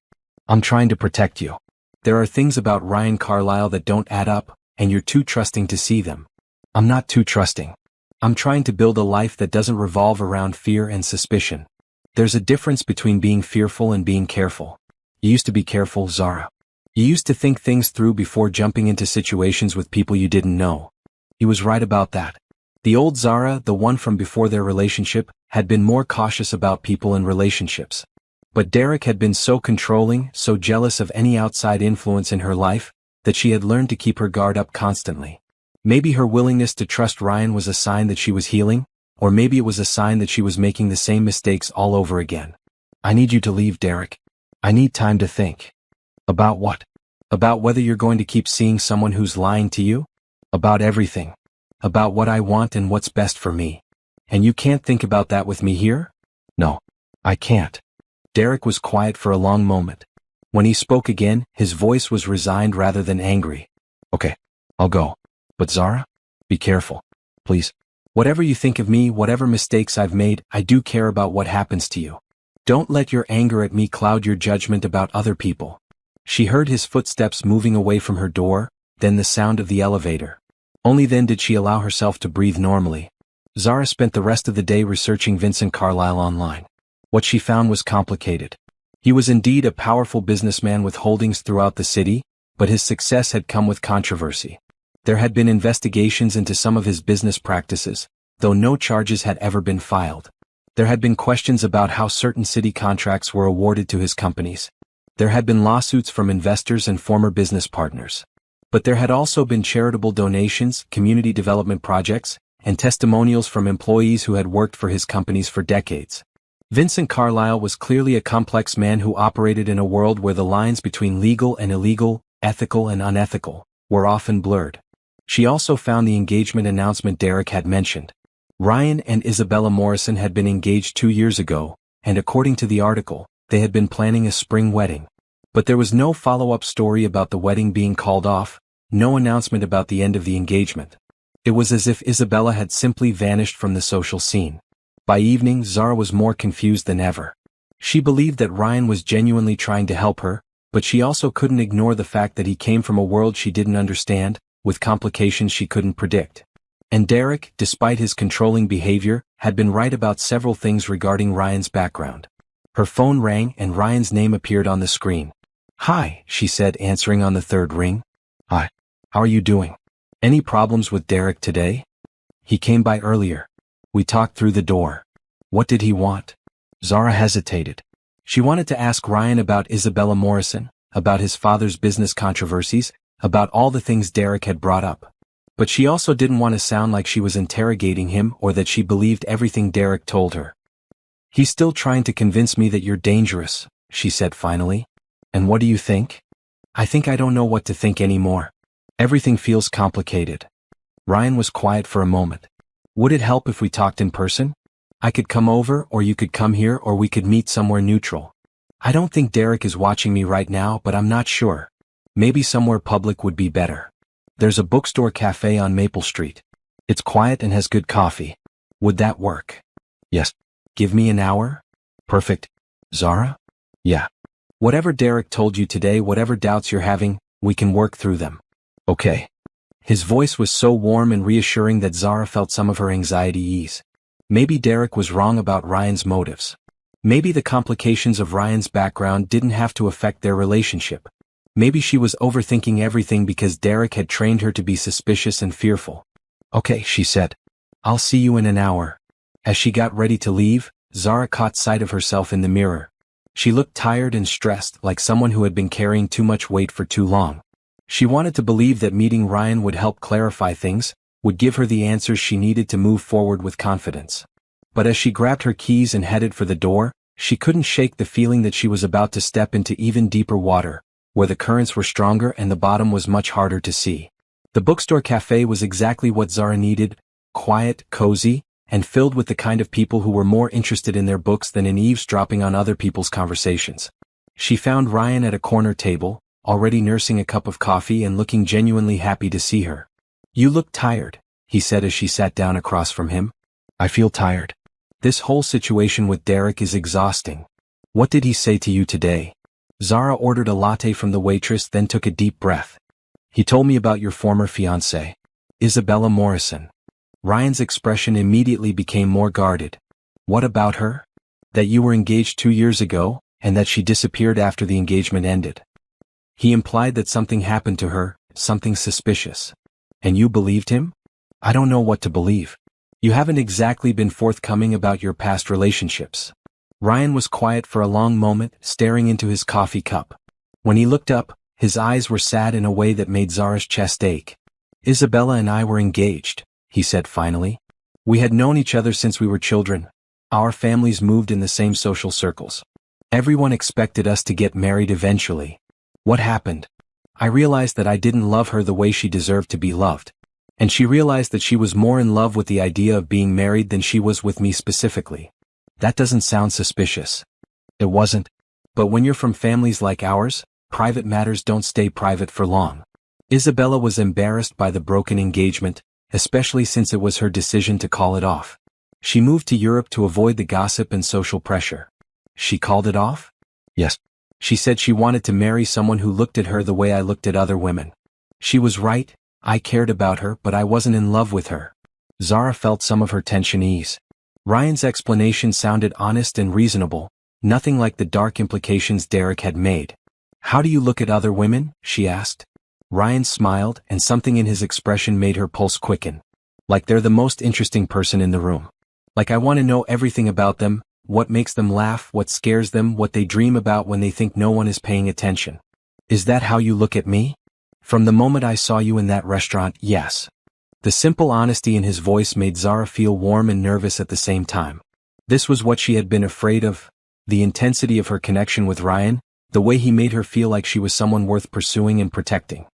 I'm trying to protect you. There are things about Ryan Carlisle that don't add up, and you're too trusting to see them. I'm not too trusting. I'm trying to build a life that doesn't revolve around fear and suspicion. There's a difference between being fearful and being careful. You used to be careful, Zara. You used to think things through before jumping into situations with people you didn't know. He was right about that. The old Zara, the one from before their relationship, had been more cautious about people and relationships. But Derek had been so controlling, so jealous of any outside influence in her life, that she had learned to keep her guard up constantly. Maybe her willingness to trust Ryan was a sign that she was healing, or maybe it was a sign that she was making the same mistakes all over again. I need you to leave, Derek. I need time to think. About what? About whether you're going to keep seeing someone who's lying to you? About everything. About what I want and what's best for me. And you can't think about that with me here? No. I can't. Derek was quiet for a long moment. When he spoke again, his voice was resigned rather than angry. Okay. I'll go. But Zara? Be careful. Please. Whatever you think of me, whatever mistakes I've made, I do care about what happens to you. Don't let your anger at me cloud your judgment about other people. She heard his footsteps moving away from her door, then the sound of the elevator. Only then did she allow herself to breathe normally. Zara spent the rest of the day researching Vincent Carlisle online. What she found was complicated. He was indeed a powerful businessman with holdings throughout the city, but his success had come with controversy. There had been investigations into some of his business practices, though no charges had ever been filed. There had been questions about how certain city contracts were awarded to his companies. There had been lawsuits from investors and former business partners. But there had also been charitable donations, community development projects, and testimonials from employees who had worked for his companies for decades. Vincent Carlyle was clearly a complex man who operated in a world where the lines between legal and illegal, ethical and unethical, were often blurred. She also found the engagement announcement Derek had mentioned. Ryan and Isabella Morrison had been engaged 2 years ago, and according to the article, they had been planning a spring wedding. But there was no follow-up story about the wedding being called off, no announcement about the end of the engagement. It was as if Isabella had simply vanished from the social scene. By evening, Zara was more confused than ever. She believed that Ryan was genuinely trying to help her, but she also couldn't ignore the fact that he came from a world she didn't understand, with complications she couldn't predict. And Derek, despite his controlling behavior, had been right about several things regarding Ryan's background. Her phone rang and Ryan's name appeared on the screen. "Hi," she said, answering on the third ring. "Hi. How are you doing? Any problems with Derek today? He came by earlier. We talked through the door. What did he want?" Zara hesitated. She wanted to ask Ryan about Isabella Morrison, about his father's business controversies, about all the things Derek had brought up. But she also didn't want to sound like she was interrogating him or that she believed everything Derek told her. "He's still trying to convince me that you're dangerous," she said finally. "And what do you think?" I don't know what to think anymore. Everything feels complicated." Ryan was quiet for a moment. "Would it help if we talked in person? I could come over, or you could come here, or we could meet somewhere neutral. I don't think Derek is watching me right now, but I'm not sure. Maybe somewhere public would be better. There's a bookstore cafe on Maple Street. It's quiet and has good coffee. Would that work?" "Yes." "Give me an hour?" "Perfect." "Zara?" "Yeah. Whatever Derek told you today, whatever doubts you're having, we can work through them." "Okay." His voice was so warm and reassuring that Zara felt some of her anxiety ease. Maybe Derek was wrong about Ryan's motives. Maybe the complications of Ryan's background didn't have to affect their relationship. Maybe she was overthinking everything because Derek had trained her to be suspicious and fearful. "Okay," she said. "I'll see you in an hour." As she got ready to leave, Zara caught sight of herself in the mirror. She looked tired and stressed, like someone who had been carrying too much weight for too long. She wanted to believe that meeting Ryan would help clarify things, would give her the answers she needed to move forward with confidence. But as she grabbed her keys and headed for the door, she couldn't shake the feeling that she was about to step into even deeper water, where the currents were stronger and the bottom was much harder to see. The bookstore cafe was exactly what Zara needed, quiet, cozy, and filled with the kind of people who were more interested in their books than in eavesdropping on other people's conversations. She found Ryan at a corner table, already nursing a cup of coffee and looking genuinely happy to see her. "You look tired," he said as she sat down across from him. "I feel tired. This whole situation with Derek is exhausting. What did he say to you today?" Zara ordered a latte from the waitress, then took a deep breath. "He told me about your former fiancée, Isabella Morrison." Ryan's expression immediately became more guarded. "What about her?" "That you were engaged 2 years ago, and that she disappeared after the engagement ended." He implied that something happened to her, something suspicious. "And you believed him?" "I don't know what to believe. You haven't exactly been forthcoming about your past relationships." Ryan was quiet for a long moment, staring into his coffee cup. When he looked up, his eyes were sad in a way that made Zara's chest ache. "Isabella and I were engaged," he said finally. "We had known each other since we were children. Our families moved in the same social circles. Everyone expected us to get married eventually. What happened? I realized that I didn't love her the way she deserved to be loved. And she realized that she was more in love with the idea of being married than she was with me specifically. That doesn't sound suspicious." "It wasn't. But when you're from families like ours, private matters don't stay private for long." Isabella was embarrassed by the broken engagement, especially since it was her decision to call it off. She moved to Europe to avoid the gossip and social pressure. "She called it off?" "Yes. She said she wanted to marry someone who looked at her the way I looked at other women. She was right, I cared about her, but I wasn't in love with her." Zara felt some of her tension ease. Ryan's explanation sounded honest and reasonable, nothing like the dark implications Derek had made. "How do you look at other women?" she asked. Ryan smiled, and something in his expression made her pulse quicken. Like they're the most interesting person in the room. Like I want to know everything about them, what makes them laugh, what scares them, what they dream about when they think no one is paying attention. Is that how you look at me? From the moment I saw you in that restaurant, yes. The simple honesty in his voice made Zara feel warm and nervous at the same time. This was what she had been afraid of, the intensity of her connection with Ryan, the way he made her feel like she was someone worth pursuing and protecting.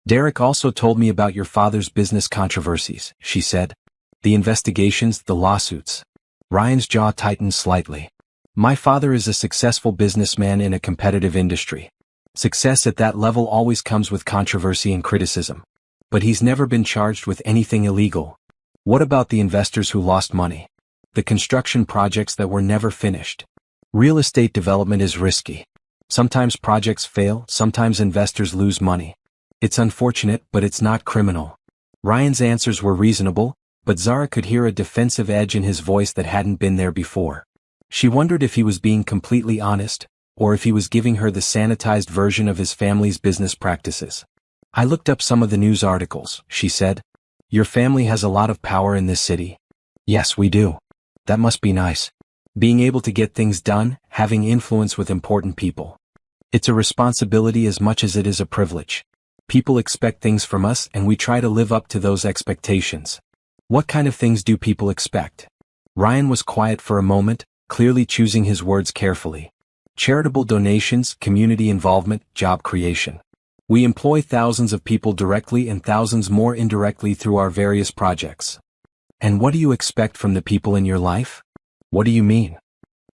Derek also told me about your father's business controversies, she said. The investigations, the lawsuits. Ryan's jaw tightened slightly. My father is a successful businessman in a competitive industry. Success at that level always comes with controversy and criticism. But he's never been charged with anything illegal. What about the investors who lost money? The construction projects that were never finished? Real estate development is risky. Sometimes projects fail, sometimes investors lose money. It's unfortunate, but it's not criminal. Ryan's answers were reasonable, but Zara could hear a defensive edge in his voice that hadn't been there before. She wondered if he was being completely honest, or if he was giving her the sanitized version of his family's business practices. I looked up some of the news articles, she said. Your family has a lot of power in this city. Yes, we do. That must be nice. Being able to get things done, having influence with important people. It's a responsibility as much as it is a privilege. People expect things from us and we try to live up to those expectations. What kind of things do people expect? Ryan was quiet for a moment, clearly choosing his words carefully. Charitable donations, community involvement, job creation. We employ thousands of people directly and thousands more indirectly through our various projects. And what do you expect from the people in your life? What do you mean?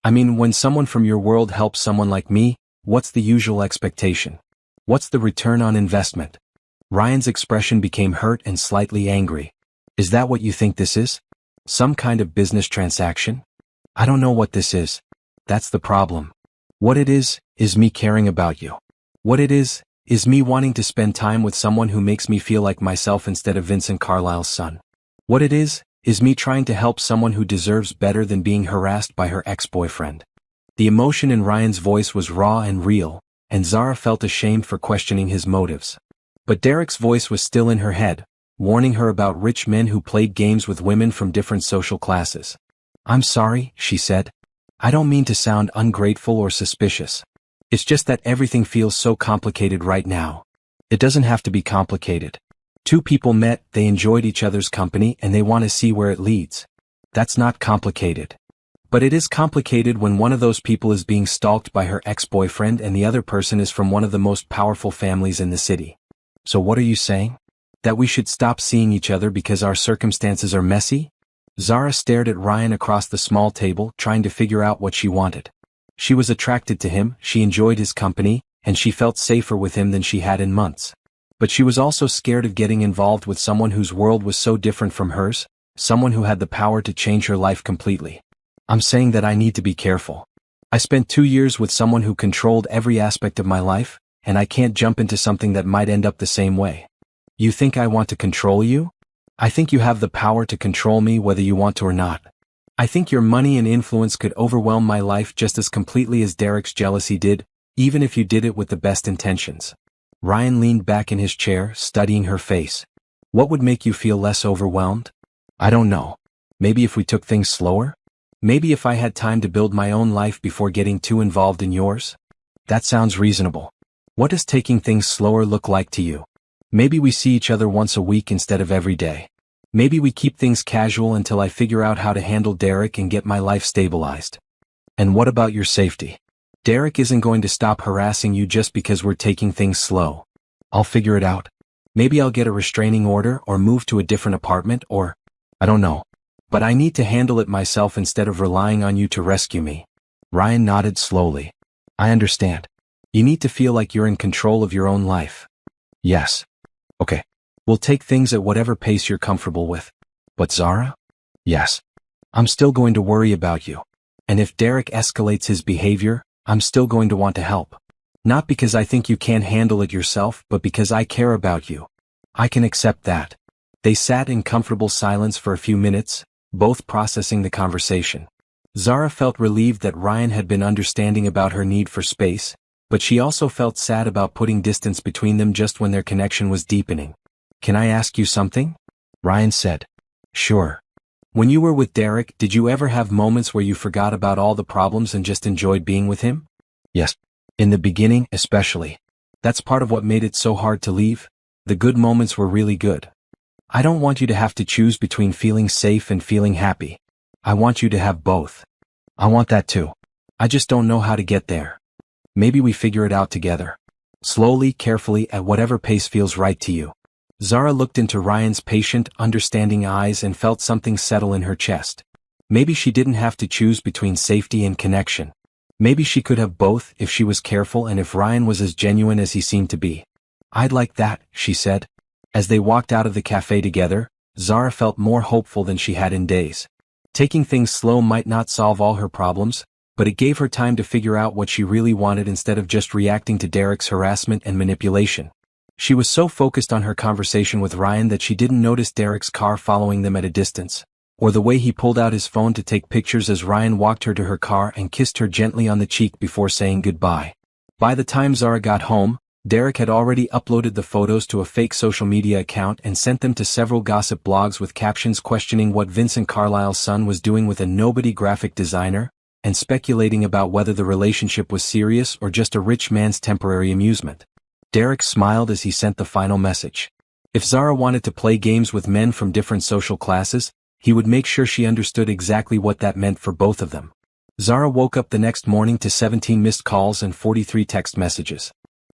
I mean, when someone from your world helps someone like me, what's the usual expectation? What's the return on investment? Ryan's expression became hurt and slightly angry. Is that what you think this is? Some kind of business transaction? I don't know what this is. That's the problem. What it is me caring about you. What it is me wanting to spend time with someone who makes me feel like myself instead of Vincent Carlisle's son. What it is me trying to help someone who deserves better than being harassed by her ex-boyfriend. The emotion in Ryan's voice was raw and real, and Zara felt ashamed for questioning his motives. But Derek's voice was still in her head, warning her about rich men who played games with women from different social classes. I'm sorry, she said. I don't mean to sound ungrateful or suspicious. It's just that everything feels so complicated right now. It doesn't have to be complicated. Two people met, they enjoyed each other's company, and they want to see where it leads. That's not complicated. But it is complicated when one of those people is being stalked by her ex-boyfriend and the other person is from one of the most powerful families in the city. So what are you saying? That we should stop seeing each other because our circumstances are messy? Zara stared at Ryan across the small table, trying to figure out what she wanted. She was attracted to him, she enjoyed his company, and she felt safer with him than she had in months. But she was also scared of getting involved with someone whose world was so different from hers, someone who had the power to change her life completely. I'm saying that I need to be careful. I spent 2 years with someone who controlled every aspect of my life, and I can't jump into something that might end up the same way. You think I want to control you? I think you have the power to control me whether you want to or not. I think your money and influence could overwhelm my life just as completely as Derek's jealousy did, even if you did it with the best intentions. Ryan leaned back in his chair, studying her face. What would make you feel less overwhelmed? I don't know. Maybe if we took things slower? Maybe if I had time to build my own life before getting too involved in yours? That sounds reasonable. What does taking things slower look like to you? Maybe we see each other once a week instead of every day. Maybe we keep things casual until I figure out how to handle Derek and get my life stabilized. And what about your safety? Derek isn't going to stop harassing you just because we're taking things slow. I'll figure it out. Maybe I'll get a restraining order or move to a different apartment or, I don't know. But I need to handle it myself instead of relying on you to rescue me. Ryan nodded slowly. I understand. You need to feel like you're in control of your own life. Yes. Okay. We'll take things at whatever pace you're comfortable with. But Zara? Yes. I'm still going to worry about you. And if Derek escalates his behavior, I'm still going to want to help. Not because I think you can't handle it yourself, but because I care about you. I can accept that. They sat in comfortable silence for a few minutes, both processing the conversation. Zara felt relieved that Ryan had been understanding about her need for space, but she also felt sad about putting distance between them just when their connection was deepening. Can I ask you something? Ryan said. Sure. When you were with Derek, did you ever have moments where you forgot about all the problems and just enjoyed being with him? Yes. In the beginning, especially. That's part of what made it so hard to leave. The good moments were really good. I don't want you to have to choose between feeling safe and feeling happy. I want you to have both. I want that too. I just don't know how to get there. Maybe we figure it out together. Slowly, carefully, at whatever pace feels right to you. Zara looked into Ryan's patient, understanding eyes and felt something settle in her chest. Maybe she didn't have to choose between safety and connection. Maybe she could have both if she was careful and if Ryan was as genuine as he seemed to be. I'd like that, she said. As they walked out of the cafe together, Zara felt more hopeful than she had in days. Taking things slow might not solve all her problems, but it gave her time to figure out what she really wanted instead of just reacting to Derek's harassment and manipulation. She was so focused on her conversation with Ryan that she didn't notice Derek's car following them at a distance, or the way he pulled out his phone to take pictures as Ryan walked her to her car and kissed her gently on the cheek before saying goodbye. By the time Zara got home, Derek had already uploaded the photos to a fake social media account and sent them to several gossip blogs with captions questioning what Vincent Carlisle's son was doing with a nobody graphic designer, and speculating about whether the relationship was serious or just a rich man's temporary amusement. Derek smiled as he sent the final message. If Zara wanted to play games with men from different social classes, he would make sure she understood exactly what that meant for both of them. Zara woke up the next morning to 17 missed calls and 43 text messages.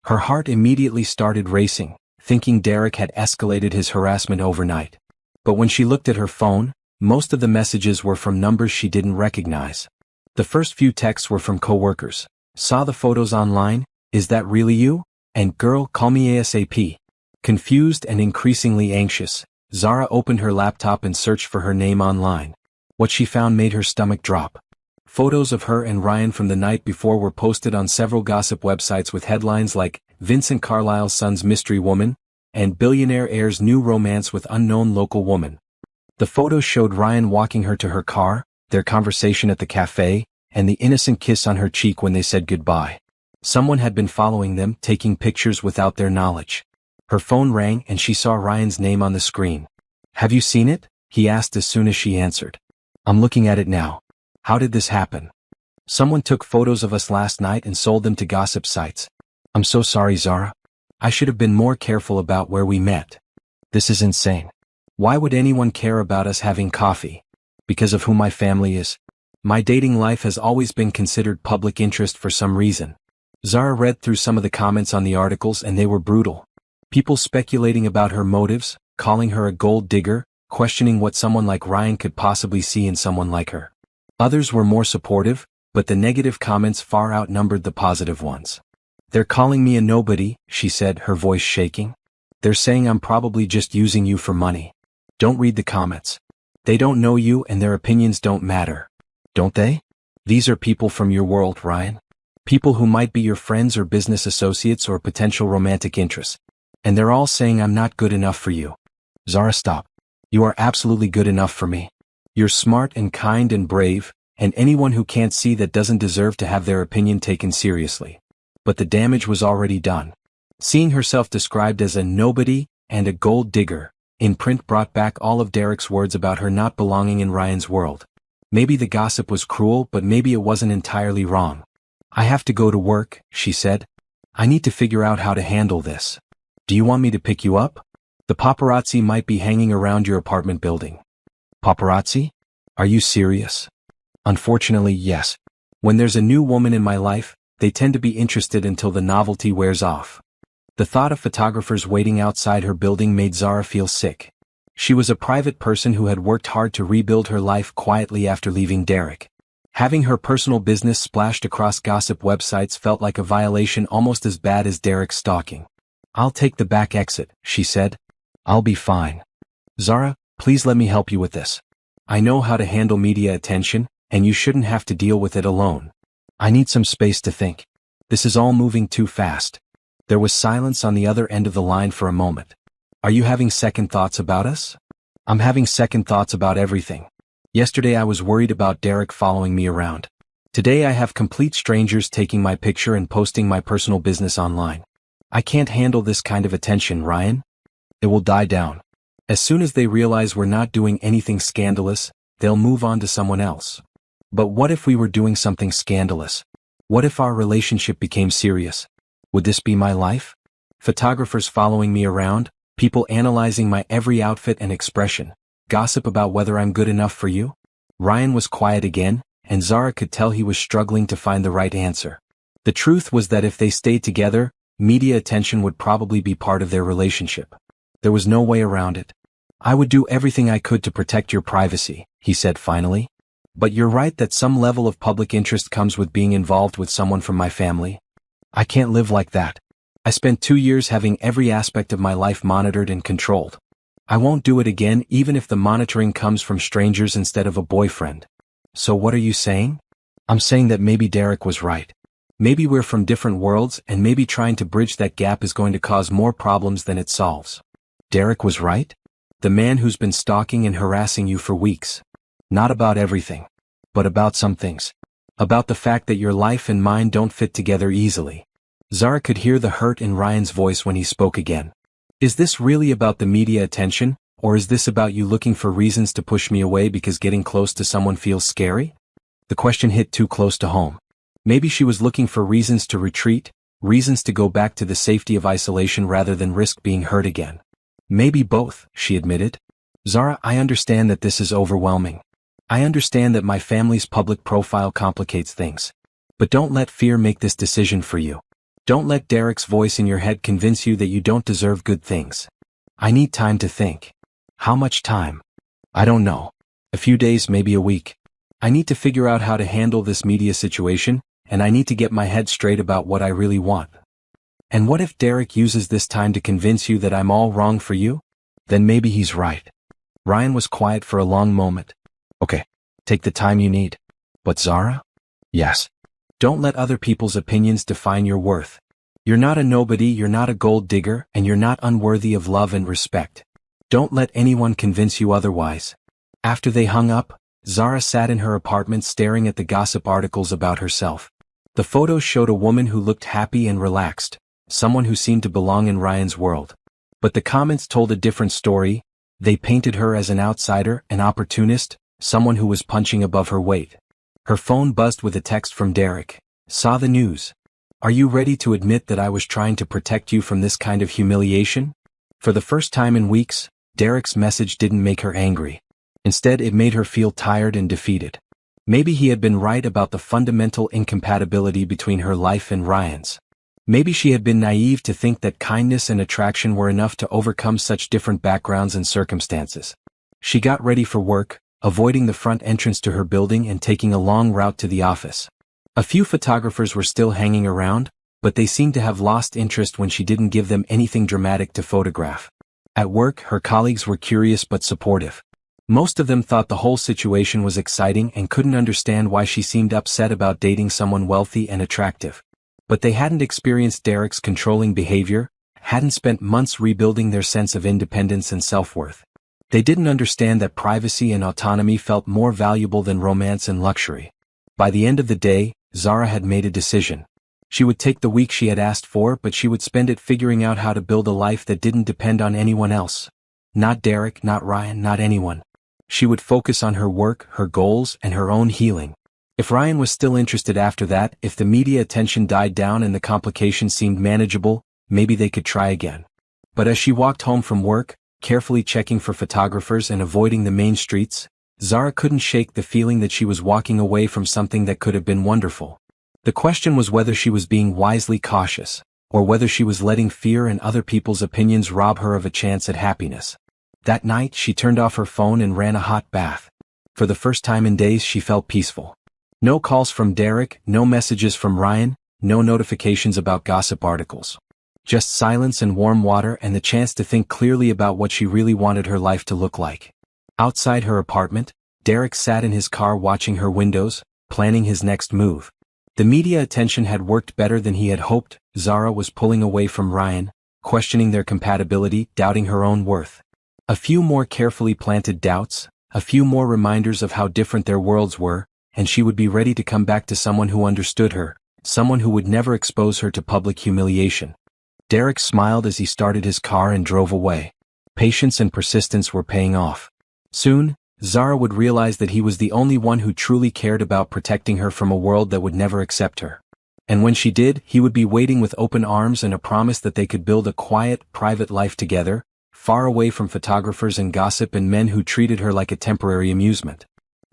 Her heart immediately started racing, thinking Derek had escalated his harassment overnight. But when she looked at her phone, most of the messages were from numbers she didn't recognize. The first few texts were from coworkers. Saw the photos online? Is that really you? And girl, call me ASAP. Confused and increasingly anxious, Zara opened her laptop and searched for her name online. What she found made her stomach drop. Photos of her and Ryan from the night before were posted on several gossip websites with headlines like Vincent Carlisle's son's mystery woman and Billionaire heir's new romance with unknown local woman. The photos showed Ryan walking her to her car, their conversation at the cafe, and the innocent kiss on her cheek when they said goodbye. Someone had been following them, taking pictures without their knowledge. Her phone rang and she saw Ryan's name on the screen. Have you seen it? He asked as soon as she answered. I'm looking at it now. How did this happen? Someone took photos of us last night and sold them to gossip sites. I'm so sorry, Zara. I should have been more careful about where we met. This is insane. Why would anyone care about us having coffee? Because of who my family is? My dating life has always been considered public interest for some reason. Zara read through some of the comments on the articles and they were brutal. People speculating about her motives, calling her a gold digger, questioning what someone like Ryan could possibly see in someone like her. Others were more supportive, but the negative comments far outnumbered the positive ones. They're calling me a nobody, she said, her voice shaking. They're saying I'm probably just using you for money. Don't read the comments. They don't know you and their opinions don't matter. Don't they? These are people from your world, Ryan. People who might be your friends or business associates or potential romantic interests. And they're all saying I'm not good enough for you. Zara, stop. You are absolutely good enough for me. You're smart and kind and brave, and anyone who can't see that doesn't deserve to have their opinion taken seriously. But the damage was already done. Seeing herself described as a nobody and a gold digger, in print brought back all of Derek's words about her not belonging in Ryan's world. Maybe the gossip was cruel, but maybe it wasn't entirely wrong. I have to go to work, she said. I need to figure out how to handle this. Do you want me to pick you up? The paparazzi might be hanging around your apartment building. Paparazzi? Are you serious? Unfortunately, yes. When there's a new woman in my life, they tend to be interested until the novelty wears off. The thought of photographers waiting outside her building made Zara feel sick. She was a private person who had worked hard to rebuild her life quietly after leaving Derek. Having her personal business splashed across gossip websites felt like a violation almost as bad as Derek's stalking. I'll take the back exit, she said. I'll be fine. Zara, please let me help you with this. I know how to handle media attention, and you shouldn't have to deal with it alone. I need some space to think. This is all moving too fast. There was silence on the other end of the line for a moment. Are you having second thoughts about us? I'm having second thoughts about everything. Yesterday I was worried about Derek following me around. Today I have complete strangers taking my picture and posting my personal business online. I can't handle this kind of attention, Ryan. It will die down. As soon as they realize we're not doing anything scandalous, they'll move on to someone else. But what if we were doing something scandalous? What if our relationship became serious? Would this be my life? Photographers following me around, people analyzing my every outfit and expression, gossip about whether I'm good enough for you? Ryan was quiet again, and Zara could tell he was struggling to find the right answer. The truth was that if they stayed together, media attention would probably be part of their relationship. There was no way around it. I would do everything I could to protect your privacy, he said finally. But you're right that some level of public interest comes with being involved with someone from my family. I can't live like that. I spent 2 years having every aspect of my life monitored and controlled. I won't do it again even if the monitoring comes from strangers instead of a boyfriend. So what are you saying? I'm saying that maybe Derek was right. Maybe we're from different worlds and maybe trying to bridge that gap is going to cause more problems than it solves. Derek was right? The man who's been stalking and harassing you for weeks. Not about everything. But about some things. About the fact that your life and mine don't fit together easily. Zara could hear the hurt in Ryan's voice when he spoke again. Is this really about the media attention, or is this about you looking for reasons to push me away because getting close to someone feels scary? The question hit too close to home. Maybe she was looking for reasons to retreat, reasons to go back to the safety of isolation rather than risk being hurt again. Maybe both, she admitted. Zara, I understand that this is overwhelming. I understand that my family's public profile complicates things. But don't let fear make this decision for you. Don't let Derek's voice in your head convince you that you don't deserve good things. I need time to think. How much time? I don't know. A few days, maybe a week. I need to figure out how to handle this media situation, and I need to get my head straight about what I really want. And what if Derek uses this time to convince you that I'm all wrong for you? Then maybe he's right. Ryan was quiet for a long moment. Okay, take the time you need. But Zara? Yes. Don't let other people's opinions define your worth. You're not a nobody, you're not a gold digger, and you're not unworthy of love and respect. Don't let anyone convince you otherwise. After they hung up, Zara sat in her apartment staring at the gossip articles about herself. The photos showed a woman who looked happy and relaxed, someone who seemed to belong in Ryan's world. But the comments told a different story. They painted her as an outsider, an opportunist, someone who was punching above her weight. Her phone buzzed with a text from Derek. Saw the news. Are you ready to admit that I was trying to protect you from this kind of humiliation? For the first time in weeks, Derek's message didn't make her angry. Instead, it made her feel tired and defeated. Maybe he had been right about the fundamental incompatibility between her life and Ryan's. Maybe she had been naive to think that kindness and attraction were enough to overcome such different backgrounds and circumstances. She got ready for work, avoiding the front entrance to her building and taking a long route to the office. A few photographers were still hanging around, but they seemed to have lost interest when she didn't give them anything dramatic to photograph. At work, her colleagues were curious but supportive. Most of them thought the whole situation was exciting and couldn't understand why she seemed upset about dating someone wealthy and attractive. But they hadn't experienced Derek's controlling behavior, hadn't spent months rebuilding their sense of independence and self-worth. They didn't understand that privacy and autonomy felt more valuable than romance and luxury. By the end of the day, Zara had made a decision. She would take the week she had asked for, but she would spend it figuring out how to build a life that didn't depend on anyone else. Not Derek, not Ryan, not anyone. She would focus on her work, her goals, and her own healing. If Ryan was still interested after that, if the media attention died down and the complications seemed manageable, maybe they could try again. But as she walked home from work, carefully checking for photographers and avoiding the main streets, Zara couldn't shake the feeling that she was walking away from something that could have been wonderful. The question was whether she was being wisely cautious, or whether she was letting fear and other people's opinions rob her of a chance at happiness. That night, she turned off her phone and ran a hot bath. For the first time in days, she felt peaceful. No calls from Derek, no messages from Ryan, no notifications about gossip articles. Just silence and warm water and the chance to think clearly about what she really wanted her life to look like. Outside her apartment, Derek sat in his car watching her windows, planning his next move. The media attention had worked better than he had hoped. Zara was pulling away from Ryan, questioning their compatibility, doubting her own worth. A few more carefully planted doubts, a few more reminders of how different their worlds were, and she would be ready to come back to someone who understood her, someone who would never expose her to public humiliation. Derek smiled as he started his car and drove away. Patience and persistence were paying off. Soon, Zara would realize that he was the only one who truly cared about protecting her from a world that would never accept her. And when she did, he would be waiting with open arms and a promise that they could build a quiet, private life together, far away from photographers and gossip and men who treated her like a temporary amusement.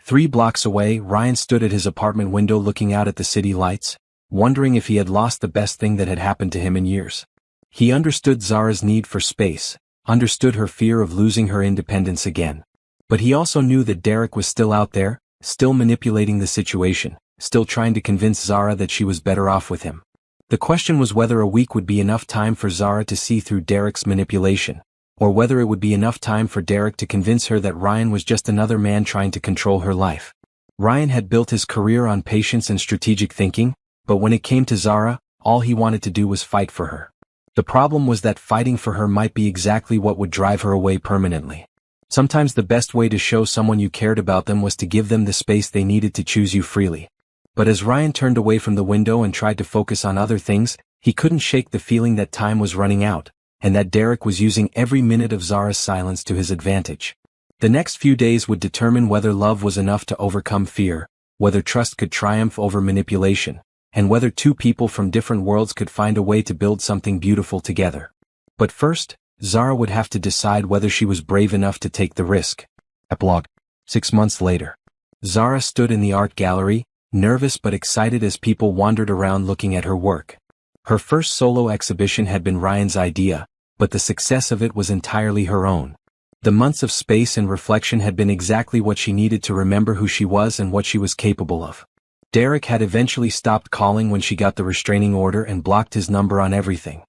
3 blocks away, Ryan stood at his apartment window looking out at the city lights, wondering if he had lost the best thing that had happened to him in years. He understood Zara's need for space, understood her fear of losing her independence again. But he also knew that Derek was still out there, still manipulating the situation, still trying to convince Zara that she was better off with him. The question was whether a week would be enough time for Zara to see through Derek's manipulation, or whether it would be enough time for Derek to convince her that Ryan was just another man trying to control her life. Ryan had built his career on patience and strategic thinking, but when it came to Zara, all he wanted to do was fight for her. The problem was that fighting for her might be exactly what would drive her away permanently. Sometimes the best way to show someone you cared about them was to give them the space they needed to choose you freely. But as Ryan turned away from the window and tried to focus on other things, he couldn't shake the feeling that time was running out, and that Derek was using every minute of Zara's silence to his advantage. The next few days would determine whether love was enough to overcome fear, whether trust could triumph over manipulation, and whether 2 people from different worlds could find a way to build something beautiful together. But first, Zara would have to decide whether she was brave enough to take the risk. Epilogue. 6 months later. Zara stood in the art gallery, nervous but excited as people wandered around looking at her work. Her first solo exhibition had been Ryan's idea, but the success of it was entirely her own. The months of space and reflection had been exactly what she needed to remember who she was and what she was capable of. Derek had eventually stopped calling when she got the restraining order and blocked his number on everything.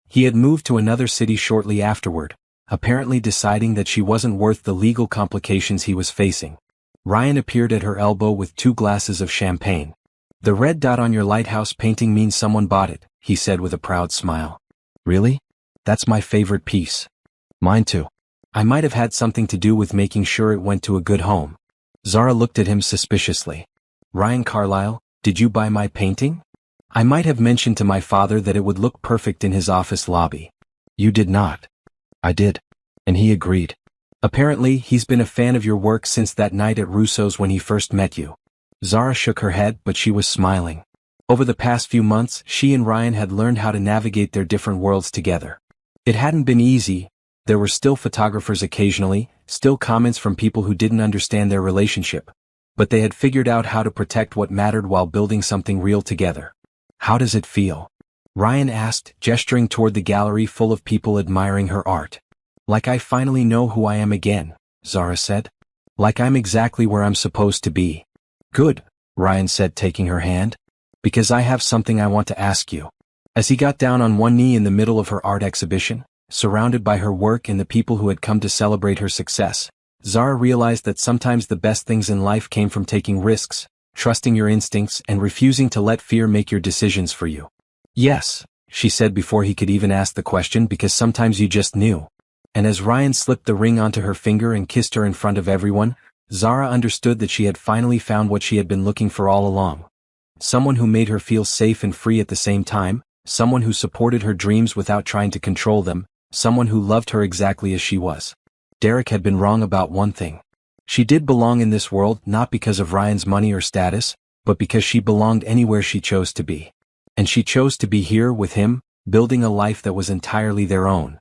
He had moved to another city shortly afterward, apparently deciding that she wasn't worth the legal complications he was facing. Ryan appeared at her elbow with 2 glasses of champagne. "The red dot on your lighthouse painting means someone bought it," he said with a proud smile. "Really? That's my favorite piece." "Mine too. I might have had something to do with making sure it went to a good home." Zara looked at him suspiciously. "Ryan Carlyle, did you buy my painting? I might have mentioned to my father that it would look perfect in his office lobby." "You did not." "I did. And he agreed." "Apparently, he's been a fan of your work since that night at Russo's when he first met you." Zara shook her head, but she was smiling. Over the past few months, she and Ryan had learned how to navigate their different worlds together. It hadn't been easy. There were still photographers occasionally, still comments from people who didn't understand their relationship. But they had figured out how to protect what mattered while building something real together. "How does it feel?" Ryan asked, gesturing toward the gallery full of people admiring her art. "Like I finally know who I am again," Zara said. "Like I'm exactly where I'm supposed to be." "Good," Ryan said, taking her hand. "Because I have something I want to ask you." As he got down on one knee in the middle of her art exhibition, surrounded by her work and the people who had come to celebrate her success, Zara realized that sometimes the best things in life came from taking risks, trusting your instincts and refusing to let fear make your decisions for you. "Yes," she said before he could even ask the question, "because sometimes you just knew." And as Ryan slipped the ring onto her finger and kissed her in front of everyone, Zara understood that she had finally found what she had been looking for all along. Someone who made her feel safe and free at the same time, someone who supported her dreams without trying to control them, someone who loved her exactly as she was. Derek had been wrong about one thing. She did belong in this world not because of Ryan's money or status, but because she belonged anywhere she chose to be. And she chose to be here with him, building a life that was entirely their own.